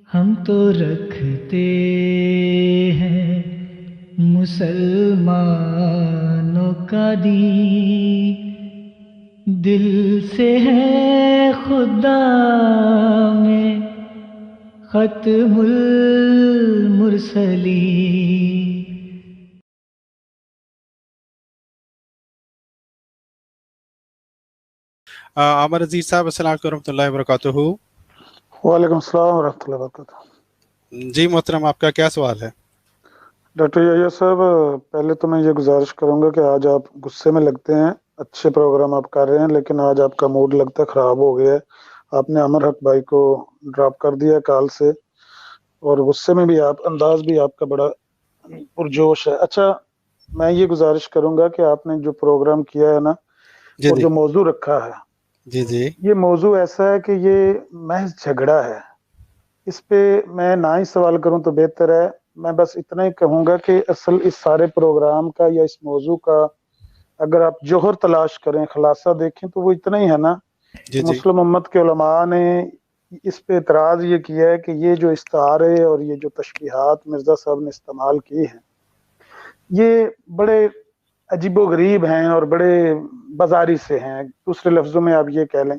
ہم تو رکھتے ہیں مسلمانوں کا دین، دل سے ہے خدا میں ختم المرسلین۔ عامر عزیز صاحب السلام علیکم ورحمۃ اللہ وبرکاتہ۔ وعلیکم السلام ورحمۃ اللہ وبرکاتہ۔ جی محترم، آپ کا کیا سوال ہے؟ ڈاکٹر یحییٰ صاحب، پہلے تو میں یہ گزارش کروں گا کہ آج آپ غصے میں لگتے ہیں، اچھے پروگرام آپ کر رہے ہیں لیکن آج آپ کا موڈ لگتا ہے خراب ہو گیا ہے۔ آپ نے عامر حق بھائی کو ڈراپ کر دیا کال سے، اور غصے میں بھی انداز بھی آپ کا بڑا پرجوش ہے۔ اچھا، میں یہ گزارش کروں گا کہ آپ نے جو پروگرام کیا ہے نا، اور جو موضوع رکھا ہے، یہ موضوع ایسا ہے کہ یہ محض جھگڑا ہے۔ اس پہ میں نہ ہی سوال کروں تو بہتر ہے۔ میں بس اتنا ہی کہوں گا کہ اصل اس سارے پروگرام کا یا اس موضوع کا اگر آپ جوہر تلاش کریں، خلاصہ دیکھیں، تو وہ اتنا ہی ہے نا کہ مسلم امت کے علماء نے اس پہ اعتراض یہ کیا ہے کہ یہ جو استعارے اور یہ جو تشبیہات مرزا صاحب نے استعمال کی ہیں، یہ بڑے عجیب و غریب ہیں اور بڑے بازاری سے ہیں۔ دوسرے لفظوں میں آپ یہ کہہ لیں،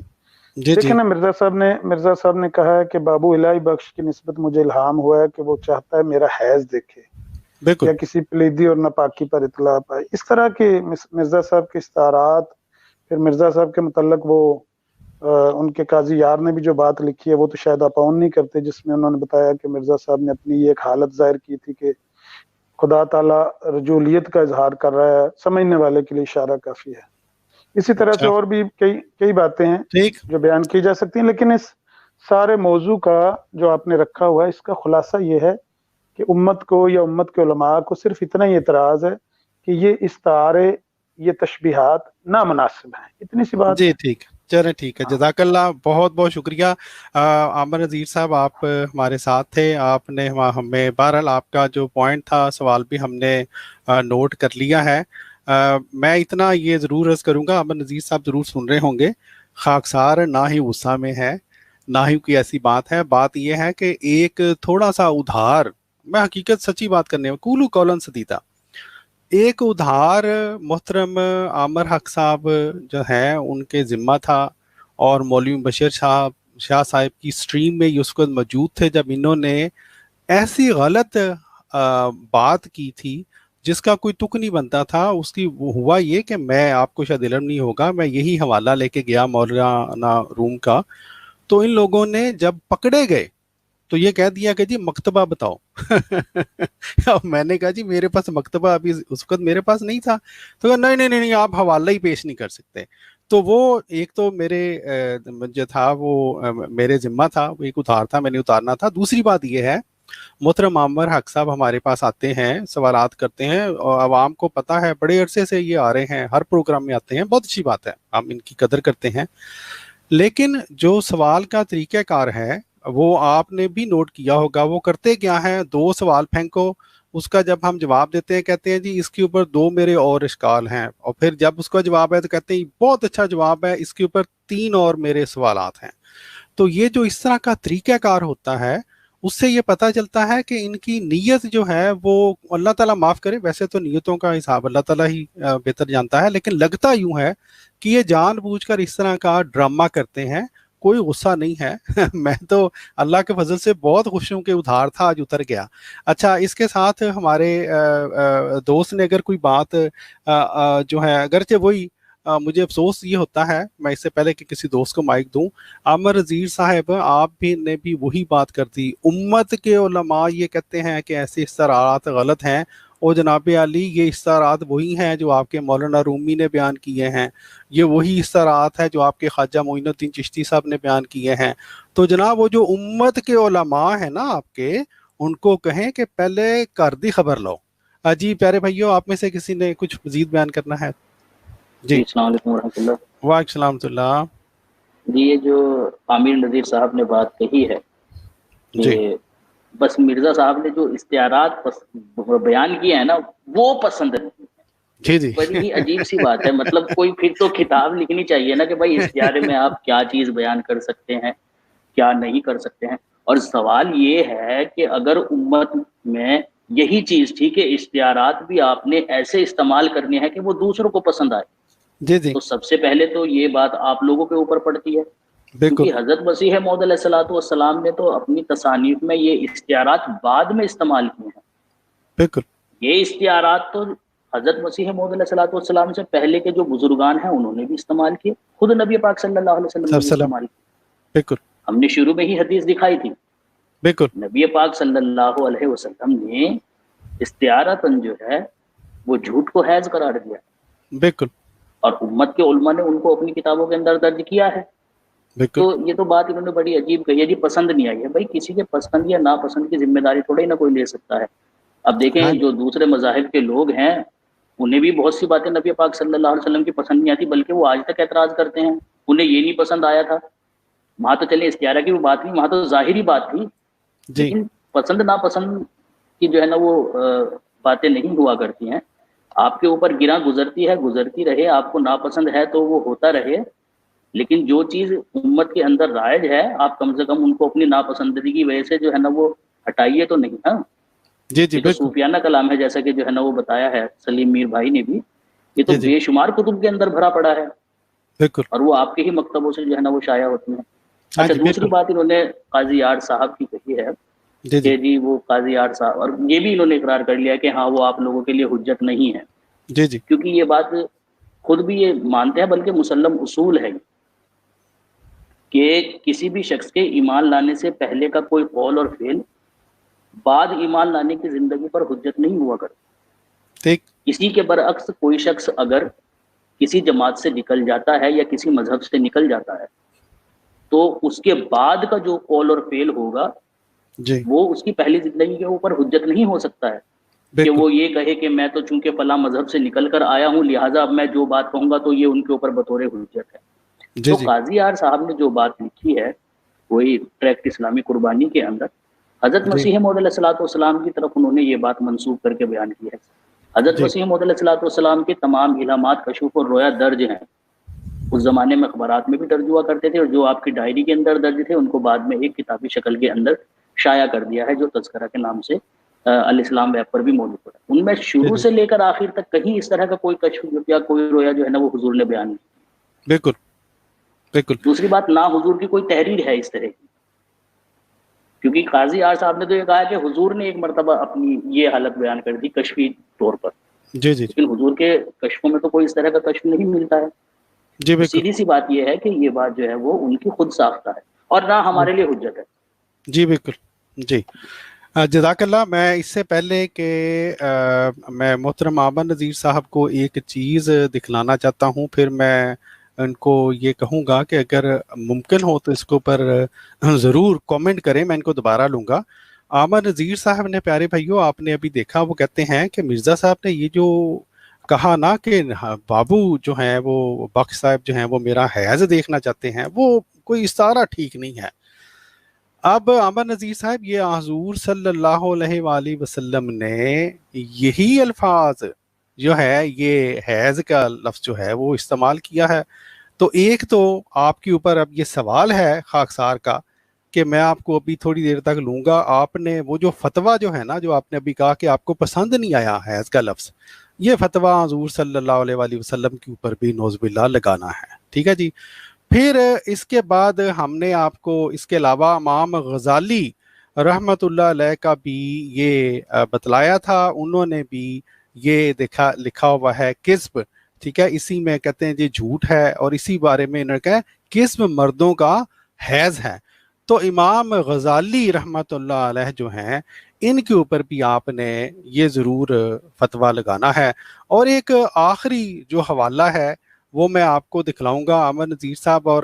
دیکھیں نا، مرزا صاحب نے کہا ہے کہ بابو الہی بخش کی نسبت مجھے الہام ہوا ہے کہ وہ چاہتا ہے میرا حیض دیکھے یا کسی پلیدی اور ناپاکی پر اطلاع پائے۔ اس طرح کے مرزا صاحب کے استعارات، پھر مرزا صاحب کے متعلق وہ ان کے قاضی یار نے بھی جو بات لکھی ہے وہ تو شاید آپ اون نہیں کرتے، جس میں انہوں نے بتایا کہ مرزا صاحب نے اپنی یہ ایک حالت ظاہر کی تھی کہ خدا تعالیٰ رجولیت کا اظہار کر رہا ہے، سمجھنے والے کے لیے اشارہ کافی ہے۔ اسی طرح سے اور بھی کئی باتیں ہیں جو بیان کی جا سکتی ہیں، لیکن اس سارے موضوع کا جو آپ نے رکھا ہوا ہے، اس کا خلاصہ یہ ہے کہ امت کو یا امت کے علماء کو صرف اتنا ہی اعتراض ہے کہ یہ استعارے، یہ تشبیہات نامناسب ہیں، اتنی سی بات جی ٹھیک، چلیں ٹھیک ہے، جزاک اللہ، بہت بہت شکریہ۔ عامر عزیز صاحب، آپ ہمارے ساتھ تھے، آپ نے ہمیں بہرحال آپ کا جو پوائنٹ تھا، سوال بھی ہم نے نوٹ کر لیا ہے۔ میں اتنا یہ ضرور عرض کروں گا، عامر عزیز صاحب ضرور سن رہے ہوں گے، خاکسار نہ ہی غصہ میں ہے، نہ ہی کوئی ایسی بات ہے۔ بات یہ ہے کہ ایک تھوڑا سا ادھار، میں حقیقت سچی بات کرنے میں قولو قولاً سدیدہ، ایک ادھار محترم عامر حق صاحب جو ہیں ان کے ذمہ تھا، اور مولوی بشیر شاہ صاحب کی سٹریم میں یہ اس وقت موجود تھے جب انہوں نے ایسی غلط بات کی تھی جس کا کوئی تک نہیں بنتا تھا۔ اس کی ہوا یہ کہ میں، آپ کو شاید علم نہیں ہوگا، میں یہی حوالہ لے کے گیا مولانا روم کا، تو ان لوگوں نے جب پکڑے گئے تو یہ کہہ دیا کہ جی مکتبہ بتاؤ۔ میں نے کہا جی میرے پاس مکتبہ ابھی اس وقت میرے پاس نہیں تھا، تو کہا نہیں آپ حوالہ ہی پیش نہیں کر سکتے۔ تو وہ ایک تو میرے جو تھا وہ میرے ذمہ تھا، وہ ایک ادھار تھا، میں نے اتارنا تھا۔ دوسری بات یہ ہے، محترم عامر حق صاحب ہمارے پاس آتے ہیں، سوالات کرتے ہیں، اور عوام کو پتہ ہے بڑے عرصے سے یہ آ رہے ہیں، ہر پروگرام میں آتے ہیں، بہت اچھی بات ہے، ہم ان کی قدر کرتے ہیں۔ لیکن جو سوال کا طریقہ کار ہے وہ آپ نے بھی نوٹ کیا ہوگا، وہ کرتے کیا ہیں، دو سوال پھینکو، اس کا جب ہم جواب دیتے ہیں کہتے ہیں جی اس کے اوپر دو میرے اور اشکال ہیں، اور پھر جب اس کا جواب ہے تو کہتے ہیں بہت اچھا جواب ہے، اس کے اوپر تین اور میرے سوالات ہیں۔ تو یہ جو اس طرح کا طریقہ کار ہوتا ہے، اس سے یہ پتہ چلتا ہے کہ ان کی نیت جو ہے وہ، اللہ تعالیٰ معاف کرے، ویسے تو نیتوں کا حساب اللہ تعالیٰ ہی بہتر جانتا ہے، لیکن لگتا یوں ہے کہ یہ جان بوجھ کر اس طرح کا ڈرامہ کرتے ہیں۔ کوئی غصہ نہیں ہے میں تو اللہ کے فضل سے بہت خوش ہوں کہ ادھار تھا آج اتر گیا۔ اچھا، اس کے ساتھ ہمارے دوست نے اگر کوئی بات جو ہے، اگرچہ وہی مجھے افسوس یہ ہوتا ہے، میں اس سے پہلے کہ کسی دوست کو مائک دوں، عامر عزیز صاحب آپ بھی نے بھی وہی بات کر دی، امت کے علماء یہ کہتے ہیں کہ ایسے استعارات غلط ہیں، اور جناب علی یہ استعارات وہی ہیں جو آپ کے مولانا رومی نے بیان کیے ہیں، یہ وہی استعارات ہے جو آپ کے خواجہ معین الدین چشتی صاحب نے بیان کیے ہیں۔ تو جناب وہ جو امت کے علماء ہیں نا آپ کے، ان کو کہیں کہ پہلے کر دی خبر لو۔ جی پیارے بھائیو، آپ میں سے کسی نے کچھ مزید بیان کرنا ہے؟ جی السلام علیکم ورحمۃ اللہ۔ وعلیکم السلام ورحمۃ اللہ۔ جی یہ جو عامر نذیر صاحب نے بات کہی ہے کہ بس مرزا صاحب نے جو استعارات بیان کیے ہیں نا وہ پسند نہیں، جی بڑی ہی عجیب سی بات ہے۔ مطلب کوئی پھر تو کتاب لکھنی چاہیے نا کہ بھائی استعارے میں آپ کیا چیز بیان کر سکتے ہیں، کیا نہیں کر سکتے ہیں۔ اور سوال یہ ہے کہ اگر امت میں یہی چیز تھی کہ اختیارات بھی آپ نے ایسے استعمال کرنے ہیں کہ وہ دوسروں کو پسند آئے، جی جی تو سب سے پہلے تو یہ بات آپ لوگوں کے اوپر پڑتی ہے، بالکل کیونکہ حضرت مسیح موعود علیہ الصلوۃ والسلام نے تو اپنی تصانیف میں یہ اختیارات بعد میں استعمال کیے ہیں۔ بالکل یہ اختیارات تو حضرت مسیح موعود علیہ الصلوۃ والسلام سے پہلے کے جو بزرگان ہیں انہوں نے بھی استعمال کیے، خود نبی پاک صلی اللہ علیہ وسلم نے بھی وسلم، استعمال کیے۔ بالکل ہم نے شروع میں ہی حدیث دکھائی تھی، بالکل نبی پاک صلی اللہ علیہ وسلم نے استعارتاً جو ہے وہ جھوٹ کو حیض قرار دیا، بالکل اور امت کے علماء نے ان کو اپنی کتابوں کے اندر درج کیا ہے۔ بالکل تو یہ تو بات انہوں نے بڑی عجیب کہی ہے جی، پسند نہیں آئی ہے۔ بھائی کسی کے پسند یا ناپسند کی ذمہ داری تھوڑی نہ کوئی لے سکتا ہے۔ اب دیکھیں ہاں جو دوسرے مذاہب کے لوگ ہیں انہیں بھی بہت سی باتیں نبی پاک صلی اللہ علیہ وسلم کی پسند نہیں آتی، بلکہ وہ آج تک اعتراض کرتے ہیں، انہیں یہ نہیں پسند آیا تھا۔ وہاں تو چلے استعارہ کی وہ بات نہیں، وہاں تو ظاہری بات تھی، جی لیکن پسند ناپسند کی جو ہے نا وہ باتیں نہیں ہوا کرتی ہیں۔ آپ کے اوپر گراں گزرتی ہے، گزرتی رہے، آپ کو ناپسند ہے تو وہ ہوتا رہے، لیکن جو چیز امت کے اندر رائج ہے آپ کم سے کم ان کو اپنی ناپسندگی کی وجہ سے جو ہے نا وہ ہٹائیے تو نہیں۔ ہاں جی جی یہ تو بالکل صوفیانہ کلام ہے، جیسا کہ جو ہے نا وہ بتایا ہے سلیم میر بھائی نے بھی، یہ تو جی جی بے شمار کتب کے اندر بھرا پڑا ہے، بالکل اور وہ آپ کے ہی مکتبوں سے جو ہے نا وہ شائع ہوتی ہیں۔ ہاں اچھا جی دوسری بالکل بات انہوں نے قاضی یار صاحب کی کہی ہے جی جی کہ جی وہ قاضی یار صاحب، اور یہ بھی انہوں نے اقرار کر لیا کہ ہاں وہ آپ لوگوں کے لیے حجت نہیں ہے، جی جی کیونکہ یہ بات خود بھی یہ مانتے ہیں، بلکہ مسلم اصول ہے کہ کسی بھی شخص کے ایمان لانے سے پہلے کا کوئی قول اور فعل بعد ایمان لانے کی زندگی پر حجت نہیں ہوا کرتا۔ ٹھیک اسی کے برعکس کوئی شخص اگر کسی جماعت سے نکل جاتا ہے یا کسی مذہب سے نکل جاتا ہے تو اس کے بعد کا جو قول اور فعل ہوگا جی وہ اس کی پہلی زندگی کے اوپر حجت نہیں ہو سکتا ہے، کہ بالکل وہ یہ کہے کہ میں تو چونکہ فلاں مذہب سے نکل کر آیا ہوں لہٰذا اب میں جو بات کہوں گا تو یہ ان کے اوپر بطور حجت ہے۔ جی تو جی قاضی یار صاحب نے جو بات لکھی ہے وہی ٹریکٹ اسلامی قربانی کے اندر حضرت جی مسیح موعود علیہ الصلوۃ والسلام کی طرف انہوں نے یہ بات منسوب کر کے بیان کی ہے۔ حضرت جی مسیح موعود علیہ الصلوۃ والسلام کے تمام الہامات، کشوف اور رویا درج ہیں، اس زمانے میں اخبارات میں بھی درج ہوا کرتے تھے، اور جو آپ کی ڈائری کے اندر درج تھے ان کو بعد میں ایک کتابی شکل کے اندر شائع کر دیا ہے، جو تذکرہ کے نام سے الاسلام ویب پر بھی موجود ہے۔ ان میں جی شروع جی سے لے کر آخر تک کہیں اس طرح کا کوئی کشف یا کوئی رویا جو ہے نا وہ حضور نے بیان نہیں۔ بالکل بالکل دوسری بات، نہ حضور کی کوئی تحریر ہے اس طرح کی، کیونکہ قاضی یار صاحب نے تو یہ کہا کہ حضور نے ایک مرتبہ اپنی یہ حالت بیان کر دی کشفی طور پر، جی جی لیکن حضور کے کشفوں میں تو کوئی اس طرح کا کشف نہیں ملتا ہے۔ جی تو بالکل سیدھی سی بات یہ ہے کہ یہ بات جو ہے وہ ان کی خود ساختہ ہے اور نہ ہمارے لیے حجت ہے۔ جی بالکل جی جزاک اللہ۔ میں اس سے پہلے کہ میں محترم عامر نذیر صاحب کو ایک چیز دکھلانا چاہتا ہوں، پھر میں ان کو یہ کہوں گا کہ اگر ممکن ہو تو اس کے اوپر ضرور کامنٹ کریں، میں ان کو دوبارہ لوں گا۔ عامر نذیر صاحب نے، پیارے بھائیوں آپ نے ابھی دیکھا، وہ کہتے ہیں کہ مرزا صاحب نے یہ جو کہا نا کہ بابو جو ہیں وہ بخش صاحب جو ہیں وہ میرا حیض دیکھنا چاہتے ہیں، وہ کوئی استعارہ ٹھیک نہیں ہے۔ اب عامر نذیر صاحب یہ حضور صلی اللہ علیہ وآلہ وسلم نے یہی الفاظ جو ہے یہ حیض کا لفظ جو ہے وہ استعمال کیا ہے، تو ایک تو آپ کے اوپر اب یہ سوال ہے خاکسار کا کہ میں آپ کو ابھی تھوڑی دیر تک لوں گا، آپ نے وہ جو فتویٰ جو ہے نا، جو آپ نے ابھی کہا کہ آپ کو پسند نہیں آیا حیض کا لفظ، یہ فتویٰ حضور صلی اللہ علیہ وآلہ وسلم کے اوپر بھی نعوذ باللہ لگانا ہے، ٹھیک ہے جی۔ پھر اس کے بعد ہم نے آپ کو اس کے علاوہ امام غزالی رحمۃ اللہ علیہ کا بھی یہ بتلایا تھا، انہوں نے بھی یہ لکھا ہوا ہے کذب، ٹھیک ہے، اسی میں کہتے ہیں یہ جھوٹ ہے، اور اسی بارے میں انہوں نے کہا کذب مردوں کا حیض ہے۔ تو امام غزالی رحمۃ اللہ علیہ جو ہیں ان کے اوپر بھی آپ نے یہ ضرور فتویٰ لگانا ہے۔ اور ایک آخری جو حوالہ ہے وہ میں آپ کو دکھلاؤں گا عامر نذیر صاحب، اور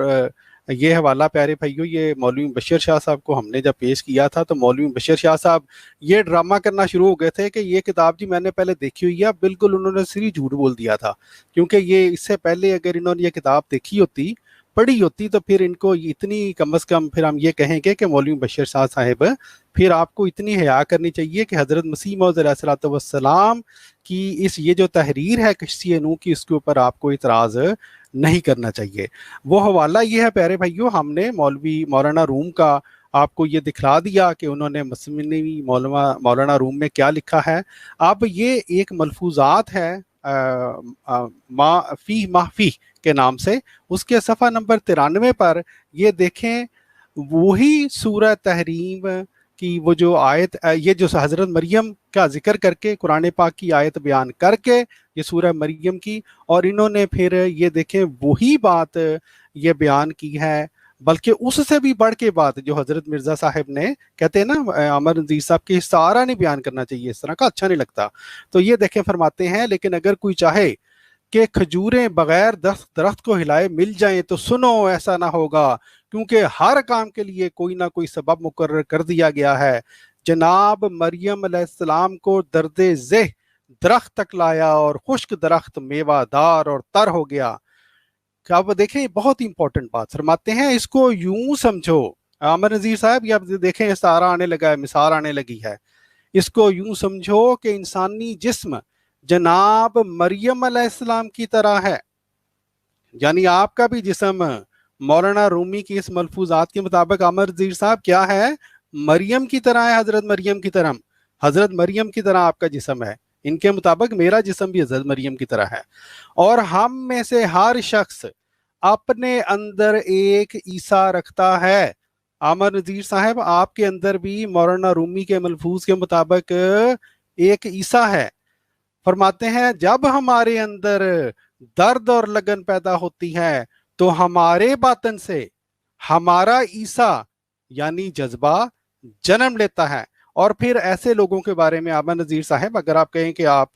یہ حوالہ پیارے بھائیو یہ مولوی بشیر شاہ صاحب کو ہم نے جب پیش کیا تھا تو مولوی بشیر شاہ صاحب یہ ڈرامہ کرنا شروع ہو گئے تھے کہ یہ کتاب جی میں نے پہلے دیکھی ہوئی ہے، بالکل انہوں نے صریح جھوٹ بول دیا تھا، کیونکہ یہ اس سے پہلے اگر انہوں نے یہ کتاب دیکھی ہوتی، پڑھی ہوتی، تو پھر ان کو اتنی کم از کم پھر ہم یہ کہیں گے کہ مولوی بشیر شاہ صاحب پھر آپ کو اتنی حیا کرنی چاہیے کہ حضرت مسیح موعود علیہ الصلوۃ والسلام کی یہ جو تحریر ہے کشتی نوح کی، اس کے اوپر آپ کو اعتراض نہیں کرنا چاہیے۔ وہ حوالہ یہ ہے پیارے بھائیو، ہم نے مولوی مولانا روم کا आपको ये दिखला दिया कि उन्होंने मसनवी मौलाना रूम में क्या लिखा है। अब ये एक मलफूजात है माफी के नाम से, उसके सफ़ा नंबर 93 पर ये देखें, वही सूरह तहरीम की वो जो आयत, ये जो हज़रत मरियम का जिक्र करके कुरान पाक की आयत बयान करके ये सूरह मरियम की, और इन्होंने फिर ये देखें वही बात ये बयान की है, बल्कि उससे भी बढ़ के बात जो हज़रत मिर्ज़ा साहब ने कहते हैं ना, अमर नज़ीर साहब की सारा नहीं बयान करना चाहिए, इस तरह का अच्छा नहीं लगता। तो ये देखें फरमाते हैं, लेकिन अगर कोई चाहे कि खजूरें बगैर दरख्त को हिलाए मिल जाएं तो सुनो, ऐसा ना होगा, क्योंकि हर काम के लिए कोई ना कोई सबब मुकर्रर कर दिया गया है। जनाब मरियम अलैहिस्सलाम को दर्दे ज़ेह दरख्त तक लाया और खुश्क दरख्त मेवादार और तर हो गया। क्या आप देखें, बहुत ही इंपॉर्टेंट बात फरमाते हैं, इसको यूं समझो आमिर नज़ीर साहब, ये आप देखें सारा आने लगा है, मिसाल आने लगी है, इसको यूं समझो कि इंसानी जिस्म जनाब मरियम अलैहिस्सलाम की तरह है, यानी आपका भी जिस्म मौलाना रूमी की इस मलफूजात के मुताबिक आमिर नज़ीर साहब क्या है, मरियम की तरह है, हजरत मरियम की तरह, हजरत मरियम की तरह आपका जिस्म है। इनके मुताबिक मेरा जिस्म भी हजरत मरियम की तरह है, और हम में से हर शख्स अपने अंदर एक ईसा रखता है। आमिर नज़ीर साहब, आपके अंदर भी मौलाना रूमी के मलफूज के मुताबिक एक ईसा है। फरमाते हैं जब हमारे अंदर दर्द और लगन पैदा होती है तो हमारे बातन से हमारा ईसा यानी जज्बा जन्म लेता है। और फिर ऐसे लोगों के बारे में आमिर नज़ीर साहब, अगर आप कहें कि आप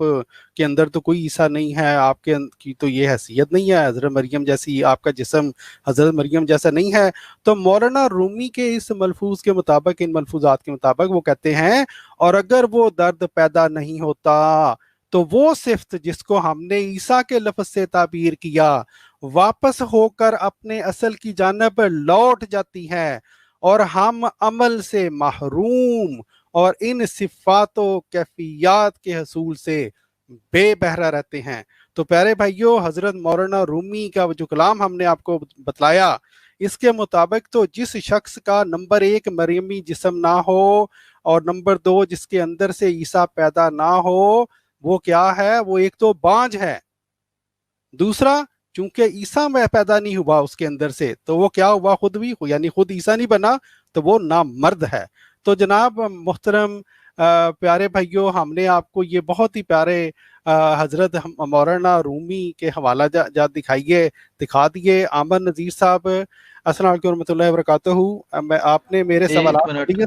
के अंदर तो कोई ईसा नहीं है, आपके की तो ये हैसियत नहीं है हज़रत मरियम जैसी, आपका जिस्म हज़रत मरियम जैसा नहीं है, तो मौलाना रूमी के इस मलफूज के मुताबिक, इन मलफूजात के मुताबिक वो कहते हैं, और अगर वो दर्द पैदा नहीं होता तो वो सिफ्त जिसको हमने ईसा के लफ्ज़ से ताबीर किया वापस होकर अपने असल की जानिब लौट जाती है, और हम अमल से महरूम और इन सिफ़ातों कैफियत के हसूल से बेबहरा रहते हैं। तो प्यारे भाइयों, हज़रत मौलाना रूमी का जो कलाम हमने आपको बतलाया, इसके मुताबिक तो जिस शख्स का नंबर 1 मरियमी जिस्म ना हो और नंबर 2 जिसके अंदर से ईसा पैदा ना हो, वो क्या है, वो एक तो बांझ है, दूसरा चूंकि ईसा में पैदा नहीं हुआ उसके अंदर से, तो वो क्या हुआ, खुद भी यानी खुद ईसा नहीं बना, तो वो नामर्द है। तो जनाब मुहतरम प्यारे भाइयों, हमने आपको ये बहुत ही प्यारे हजरत मौलाना रूमी के हवाला जात दिखा दिए। आमिर नज़ीर साहब, अस्सलाम वालेकुम रहमतुल्लाहि व बरकातहू। आपने मेरे सवाल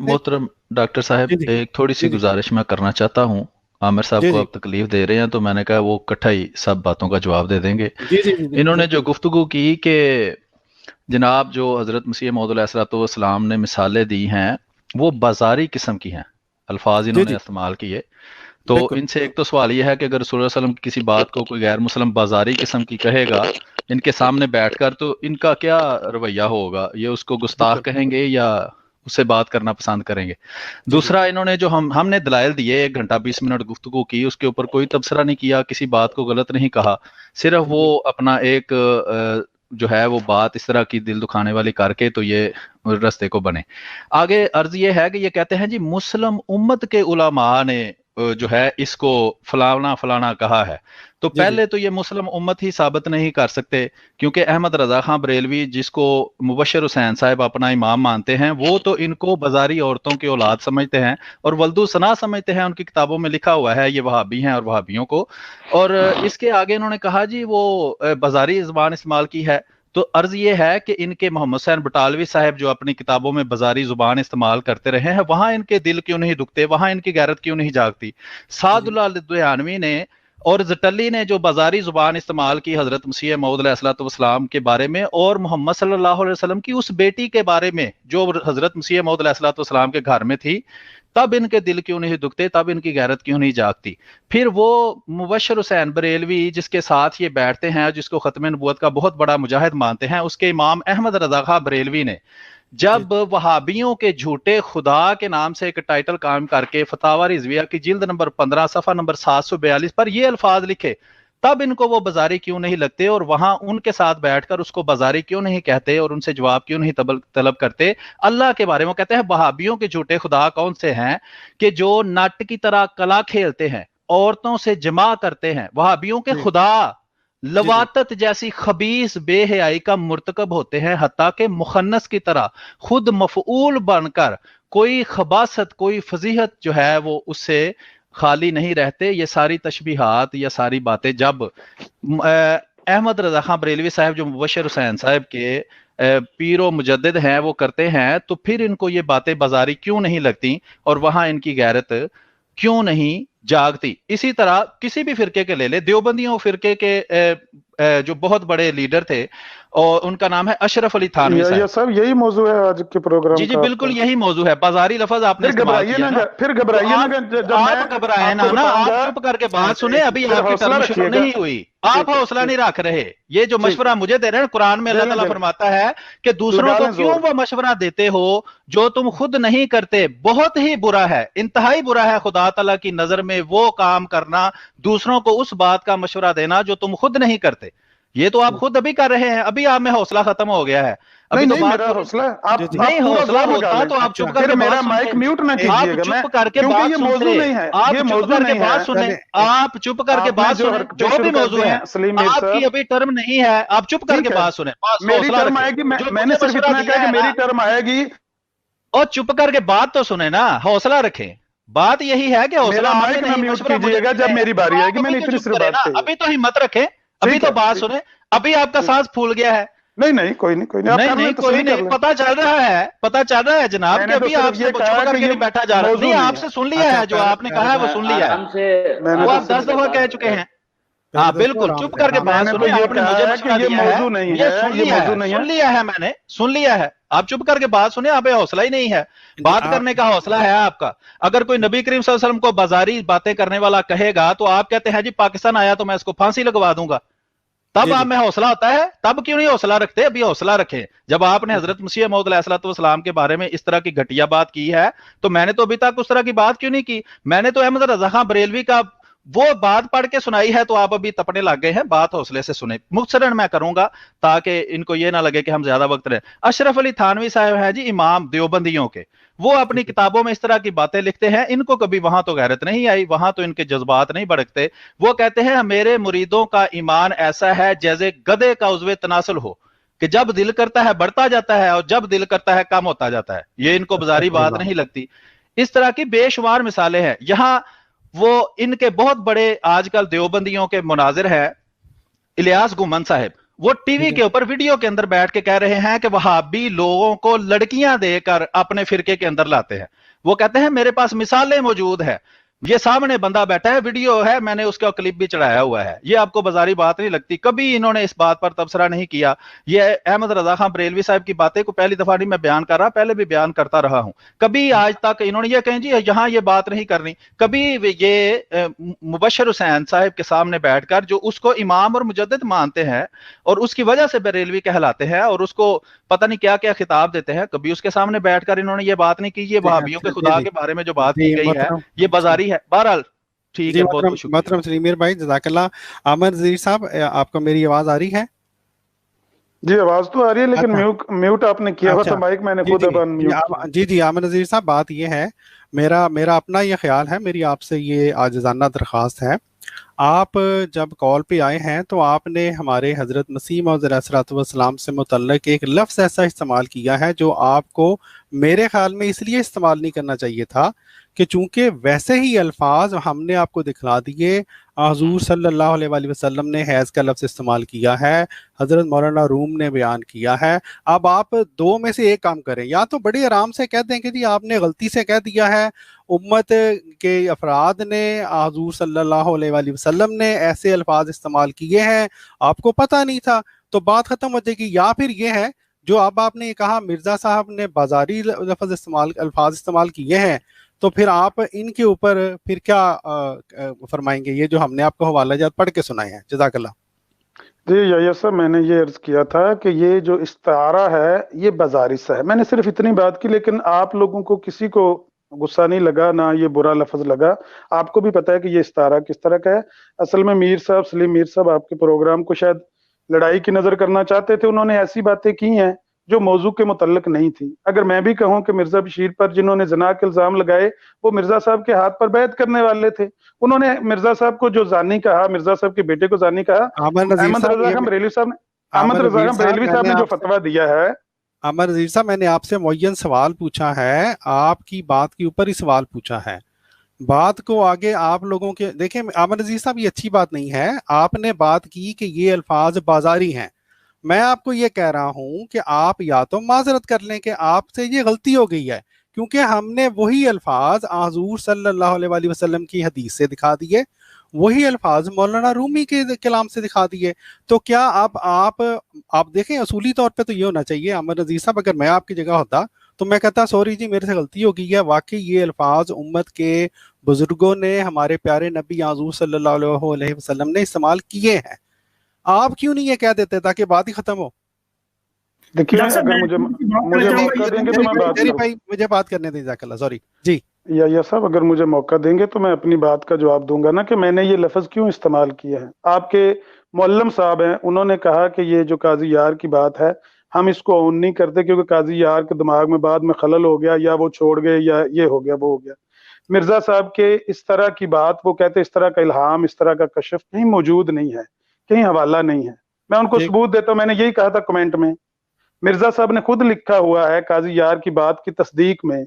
मोहतरम डॉक्टर साहब, एक थोड़ी सी गुजारिश मैं करना चाहता हूँ। आमिर साहब को आप तकलीफ दे रहे हैं, तो मैंने कहा वो इकट्ठा ही सब बातों का जवाब दे देंगे। इन्होंने जो गुफ्तगू की कि जनाब जो हजरत मसीह मौऊद अलैहिस्सलाम ने मिसालें दी हैं वो बाजारी किस्म की हैं, अल्फाज इन्होंने इस्तेमाल किए। तो इनसे एक तो सवाल यह है कि अगर रसूल सल्लल्लाहु अलैहि वसल्लम किसी बात को कोई गैर मुस्लिम बाजारी किस्म की कहेगा इनके सामने बैठकर, तो इनका क्या रवैया होगा, ये उसको गुस्ताख कहेंगे या उससे बात करना पसंद करेंगे? दूसरा, इन्होंने जो हमने दलाइल दिए 1 घंटा 20 मिनट गुफ्तगू की, उसके ऊपर कोई तबसरा नहीं किया, किसी बात को गलत नहीं कहा, सिर्फ वो अपना एक जो है वो बात इस तरह की दिल दुखाने वाली करके तो ये रास्ते को बने। आगे अर्ज ये है कि ये कहते हैं जी मुस्लिम उम्मत के उलमा ने जो है इसको फलाना फलाना कहा है। तो पहले तो ये मुस्लिम उम्मत ही साबित नहीं कर सकते, क्योंकि अहमद रजा खां बरेलवी जिसको मुबशर हुसैन साहब अपना इमाम मानते हैं, वो तो इनको बाजारी औरतों की औलाद समझते हैं और वल्दू सना समझते हैं। उनकी किताबों में लिखा हुआ है ये वहाबी हैं और वहाबियों को। और इसके आगे इन्होंने कहा जी वो बाजारी ज़ुबान इस्तेमाल की है। तो अर्ज ये है कि इनके मोहम्मद हुसैन बटालवी साहब जो अपनी किताबों में बाजारी जुबान इस्तेमाल करते रहे हैं, वहां इनके दिल क्यों नहीं दुखते, वहां इनकी गैरत क्यों नहीं जागती? सादुल्लाह दुयानवी ने और जटली ने जो बाजारी जुबान इस्तेमाल की हजरत मसीह मऊद अलैहिस्सलाम के बारे में और मोहम्मद सल्लल्लाहु अलैहि वसल्लम की उस बेटी के बारे में जो हजरत मसीह मऊद अलैहिस्सलाम के घर में थी, तब इनके दिल क्यों नहीं दुखते, तब इनकी गैरत क्यों नहीं जागती? फिर वो मुबशर हुसैन बरेलवी जिसके साथ ये बैठते हैं, जिसको खत्म नबूवत का बहुत बड़ा मुजाहिद मानते हैं, उसके इमाम अहमद रजा खां बरेलवी ने जब वहाबियों के झूठे खुदा के नाम से एक टाइटल काम करके फतावा रिजविया की जिल्द नंबर 15 सफा नंबर 742 पर ये अल्फाज लिखे, तब इनको वो बाजारी क्यों नहीं लगते और वहां उनके साथ बैठकर उसको बाजारी क्यों नहीं कहते और उनसे जवाब क्यों नहीं तलब करते? अल्लाह के बारे में कहते हैं वहाबियों के झूठे खुदा कौन से हैं कि जो नट की तरह कला खेलते हैं, औरतों से जमा करते हैं। वहाबियों के खुदा लवातत जैसी खबीस बेहयाई का मुर्तकब होते हैं, हत्ता के मुखन्नस की तरह खुद मफऊल बनकर कोई खबासत कोई फजीहत जो है वो उससे खाली नहीं रहते। ये सारी तशबीहात या सारी बातें जब अहमद रजा खां बरेलवी साहब जो मुबशर हुसैन साहब के पीरो मुजद्दिद हैं वो करते हैं, तो फिर इनको ये बातें बाजारी क्यों नहीं लगती और वहां इनकी गैरत क्यों नहीं जागती? इसी तरह किसी भी फिरके के ले ले, देवबंदियों फिरके के जो बहुत बड़े लीडर थे और उनका नाम है अशरफ अली थानवी साहब। सब यही मौजू है आज के प्रोग्राम जी बिल्कुल यही मौजू है। बाजारी लफ्ज आपने घबराइए ना, फिर घबराइए ना, आप घबराए ना, आप चुप करके बात सुने, अभी आपकी टर्म शुरू नहीं हुई, आप हौसला नहीं रख रहे। ये जो मशवरा मुझे दे रहे हैं, कुरान में अल्लाह ताला फरमाता है कि दूसरों को क्यों वो मशवरा देते हो जो तुम खुद नहीं करते, बहुत ही बुरा है, इंतहाई बुरा है खुदा ताला की नजर में वो काम करना, दूसरों को उस बात का मशवरा देना जो तुम खुद नहीं करते। ये तो आप खुद अभी कर रहे हैं, अभी आप में हौसला खत्म हो गया है। अभी नहीं, तो मेरा हौसला आप नहीं, हौसला होता तो आप चुप करके मेरा माइक म्यूट ना कीजिएगा, चुप करके बात सुनते हैं, आप चुप करके बात सुने, आप चुप करके बात सुने, जो भी मौजू है आपकी अभी टर्म नहीं है, आप चुप करके बात सुने। मेरी टर्म आएगी, मैंने सिर्फ इतना कहा कि मेरी टर्म आएगी, और चुप करके बात तो सुने ना, हौसला रखें। बात यही है कि हौसला माइक ना म्यूट कीजिएगा जब मेरी बारी आएगी, मैंने इतनी सिर्फ बात कही। अभी तो हिम्मत रखें, अभी तो बात सुने, अभी आपका सांस फूल गया है। नहीं कोई नहीं कोई नहीं, पता चल रहा है जनाब कि अभी आपसे चुप करके नहीं बैठा जा रहा। नहीं, आपसे सुन लिया है, जो आपने कहा है वो सुन लिया है, वो आप 10 दफा कह चुके हैं। हाँ बिल्कुल, चुप करके बात सुने। आपने मुझे मशवरा दिया है, ये सुन लिया है, मैंने सुन लिया है। आप चुप करके बात सुने, आप हौसला ही नहीं है, बात करने का हौसला है आपका। अगर कोई नबी करीम सल्लल्लाहु अलैहि वसल्लम को बाजारी बातें करने वाला कहेगा तो आप कहते हैं जी पाकिस्तान आया तो मैं इसको फांसी लगवा दूंगा, तब आप में हौसला होता है। तब क्यों नहीं हौसला रखते? अभी हौसला रखें। जब आपने हजरत मसीह मौद अलैहिस्सलाम के बारे में इस तरह की घटिया बात की है तो मैंने तो अभी तक उस तरह की बात क्यों नहीं की? मैंने तो अहमद रजा खां बरेलवी का वो बात पढ़ के सुनाई है, तो आप अभी तपने लग गए हैं। बात हौसले से सुने, मुख्तसरन मैं करूंगा ताकि इनको ये ना लगे कि हम ज्यादा वक्त रहे। अशरफ अली थानवी साहब है जी इमाम देवबंदियों के, वो अपनी किताबों में इस तरह की बातें लिखते हैं। इनको कभी वहां तो गैरत नहीं आई, वहां तो इनके जज्बात नहीं भड़कते। वो कहते हैं मेरे मुरीदों का ईमान ऐसा है जैसे गधे का उज़्वे तनासुल हो, कि जब दिल करता है बढ़ता जाता है और जब दिल करता है कम होता जाता है। ये इनको बाजारी बात नहीं लगती। इस तरह की बेशुमार मिसालें हैं। यहां वो इनके बहुत बड़े आजकल देवबंदियों के मुनाजिर है इलियास गुमन साहब, वो टीवी के ऊपर वीडियो के अंदर बैठ के कह रहे हैं कि वहाबी लोगों को लड़कियां देकर अपने फिरके के अंदर लाते हैं। वो कहते हैं मेरे पास मिसालें मौजूद है, ये सामने बंदा बैठा है, वीडियो है, मैंने उसका क्लिप भी चढ़ाया हुआ है। ये आपको बाजारी बात नहीं लगती? कभी इन्होंने इस बात पर तबसरा नहीं किया। ये अहमद रजा खां बरेलवी साहब की बातें को पहली दफा नहीं मैं बयान कर रहा, पहले भी बयान करता रहा हूं। कभी आज तक इन्होंने ये कहें जी यहां ये बात नहीं करनी। कभी ये मुबशर हुसैन साहब के सामने बैठकर, जो उसको इमाम और मुजद्दिद मानते हैं और उसकी वजह से बरेलवी कहलाते हैं और उसको पता नहीं क्या क्या खिताब देते हैं, कभी उसके सामने बैठकर इन्होंने ये बात नहीं की। ये वहाबियों के खुदा के बारे में जो बात की गई है ये बाजारी है। बहरहाल ठीक है, बहुत शुक्रिया। मोहतरम सलीमीर भाई, जज़ाकल्लाह। आमर नज़ीर साहब, आपको मेरी आवाज आ रही है? जी आवाज तो आ रही है, लेकिन म्यूट आपने किया हुआ था माइक, मैंने खुद अनम्यूट। जी आमर नज़ीर साहब, बात ये है, मेरा अपना ये ख्याल है, मेरी आपसे ये आजिज़ाना दरख्वास्त है। आप जब कॉल पे आए हैं तो आपने हमारे हज़रत मसीह मौऊद अलैहिस्सलाम से मुतल्लिक़ एक लफ्ज़ ऐसा इस्तेमाल किया है जो आपको मेरे ख्याल में इसलिए इस्तेमाल नहीं करना चाहिए था कि चूंकि वैसे ही अल्फाज हमने आपको दिखला दिए। हुज़ूर सल्लल्लाहु अलैहि वसल्लम ने हैज़ का लफ्ज़ इस्तेमाल किया है, हज़रत मौलाना रूम ने बयान किया है। अब आप दो में से एक काम करें, या तो बड़े आराम से कह दें कि जी आपने गलती से कह दिया है, उम्मत के अफराद ने हुज़ूर सल्लल्लाहु अलैहि वसल्लम ने ऐसे अल्फाज इस्तेमाल किए हैं, आपको पता नहीं था, तो बात ख़त्म हो जाएगी। या फिर ये है जो अब आपने कहा मिर्ज़ा साहब ने बाजारी अल्फाज इस्तेमाल किए हैं, तो फिर आप इनके ऊपर फिर क्या फरमाएंगे? ये जो हमने आपको हवाला जात पढ़ के सुनाए हैं। जज़ाकल्लाह। जी यही सर, मैंने ये अर्ज किया था कि ये जो इस्तारा है ये बाजारी सा है, मैंने सिर्फ इतनी बात की। लेकिन आप लोगों को किसी को गुस्सा नहीं लगा, ना ये बुरा लफ्ज लगा। आपको भी पता है कि ये इस्तारा किस तरह का है। असल में मीर साहब, सलीम मीर साहब आपके प्रोग्राम को शायद लड़ाई की नजर करना चाहते थे। उन्होंने ऐसी बातें की हैं जो मौजू के मुतल्लिक नहीं थी। अगर मैं भी कहूं कि मिर्जा बशीर पर जिन्होंने जना के इल्जाम लगाए वो मिर्जा साहब के हाथ पर बैत करने वाले थे, उन्होंने मिर्जा साहब को जो जानी कहा, मिर्जा साहब के बेटे को जानी कहा। अहमद रजा खान बरेलवी साहब ने अहमद रजा खान बरेलवी साहब ने जो फतवा दिया है। अमर नज़ीर साहब, मैंने आपसे मुअय्यन सवाल पूछा है, आपकी बात के ऊपर ही सवाल पूछा है। बात को आगे आप लोगों के देखें, अमर नज़ीर साहब ये अच्छी बात नहीं है। आपने बात की कि ये अल्फाज बाजारी हैं। मैं आपको ये कह रहा हूं कि आप या तो माजरत कर लें कि आपसे ये गलती हो गई है, क्योंकि हमने वही अल्फाज हुज़ूर सल्लल्लाहु अलैहि वसल्लम की हदीस से दिखा दिए, वही अल्फाज मौलाना रूमी के कलाम से दिखा दिए। तो क्या अब आप देखें, असूली तौर पे तो ये होना चाहिए अमर नज़ीर साहब, अगर मैं आपकी जगह होता तो मैं कहता सॉरी जी मेरे से गलती हो गई है, वाकई ये अल्फाज उम्मत के बुजुर्गों ने, हमारे प्यारे नबी हुज़ूर सल्लल्लाहु अलैहि वसल्लम ने इस्तेमाल किए हैं। आप क्यों नहीं ये कह देते ताकि बात ही खत्म हो? देखिए, अगर मुझे मौका देंगे तो मैं बात भाई मुझे बात करने दें, जाकल्ला, सॉरी जी। या साहब, अगर मुझे मौका देंगे तो मैं अपनी बात का जवाब दूंगा ना कि मैंने ये लफ्ज क्यों इस्तेमाल किए हैं। आपके मुअल्लिम साहब हैं, उन्होंने कहा कि ये जो काजी यार की बात है हम इसको ऑन नहीं करते क्योंकि काजी यार के दिमाग में बाद में खलल हो गया, या वो छोड़ गए, या ये हो गया वो हो गया। मिर्जा साहब के इस तरह की बात, वो कहते इस तरह का इल्हाम, इस तरह का कशफ कहीं मौजूद नहीं है, कहीं हवाला नहीं है। मैं उनको सबूत देता हूँ, मैंने यही कहा था कमेंट में। मिर्जा साहब ने खुद लिखा हुआ है काजी यार की बात की तस्दीक में,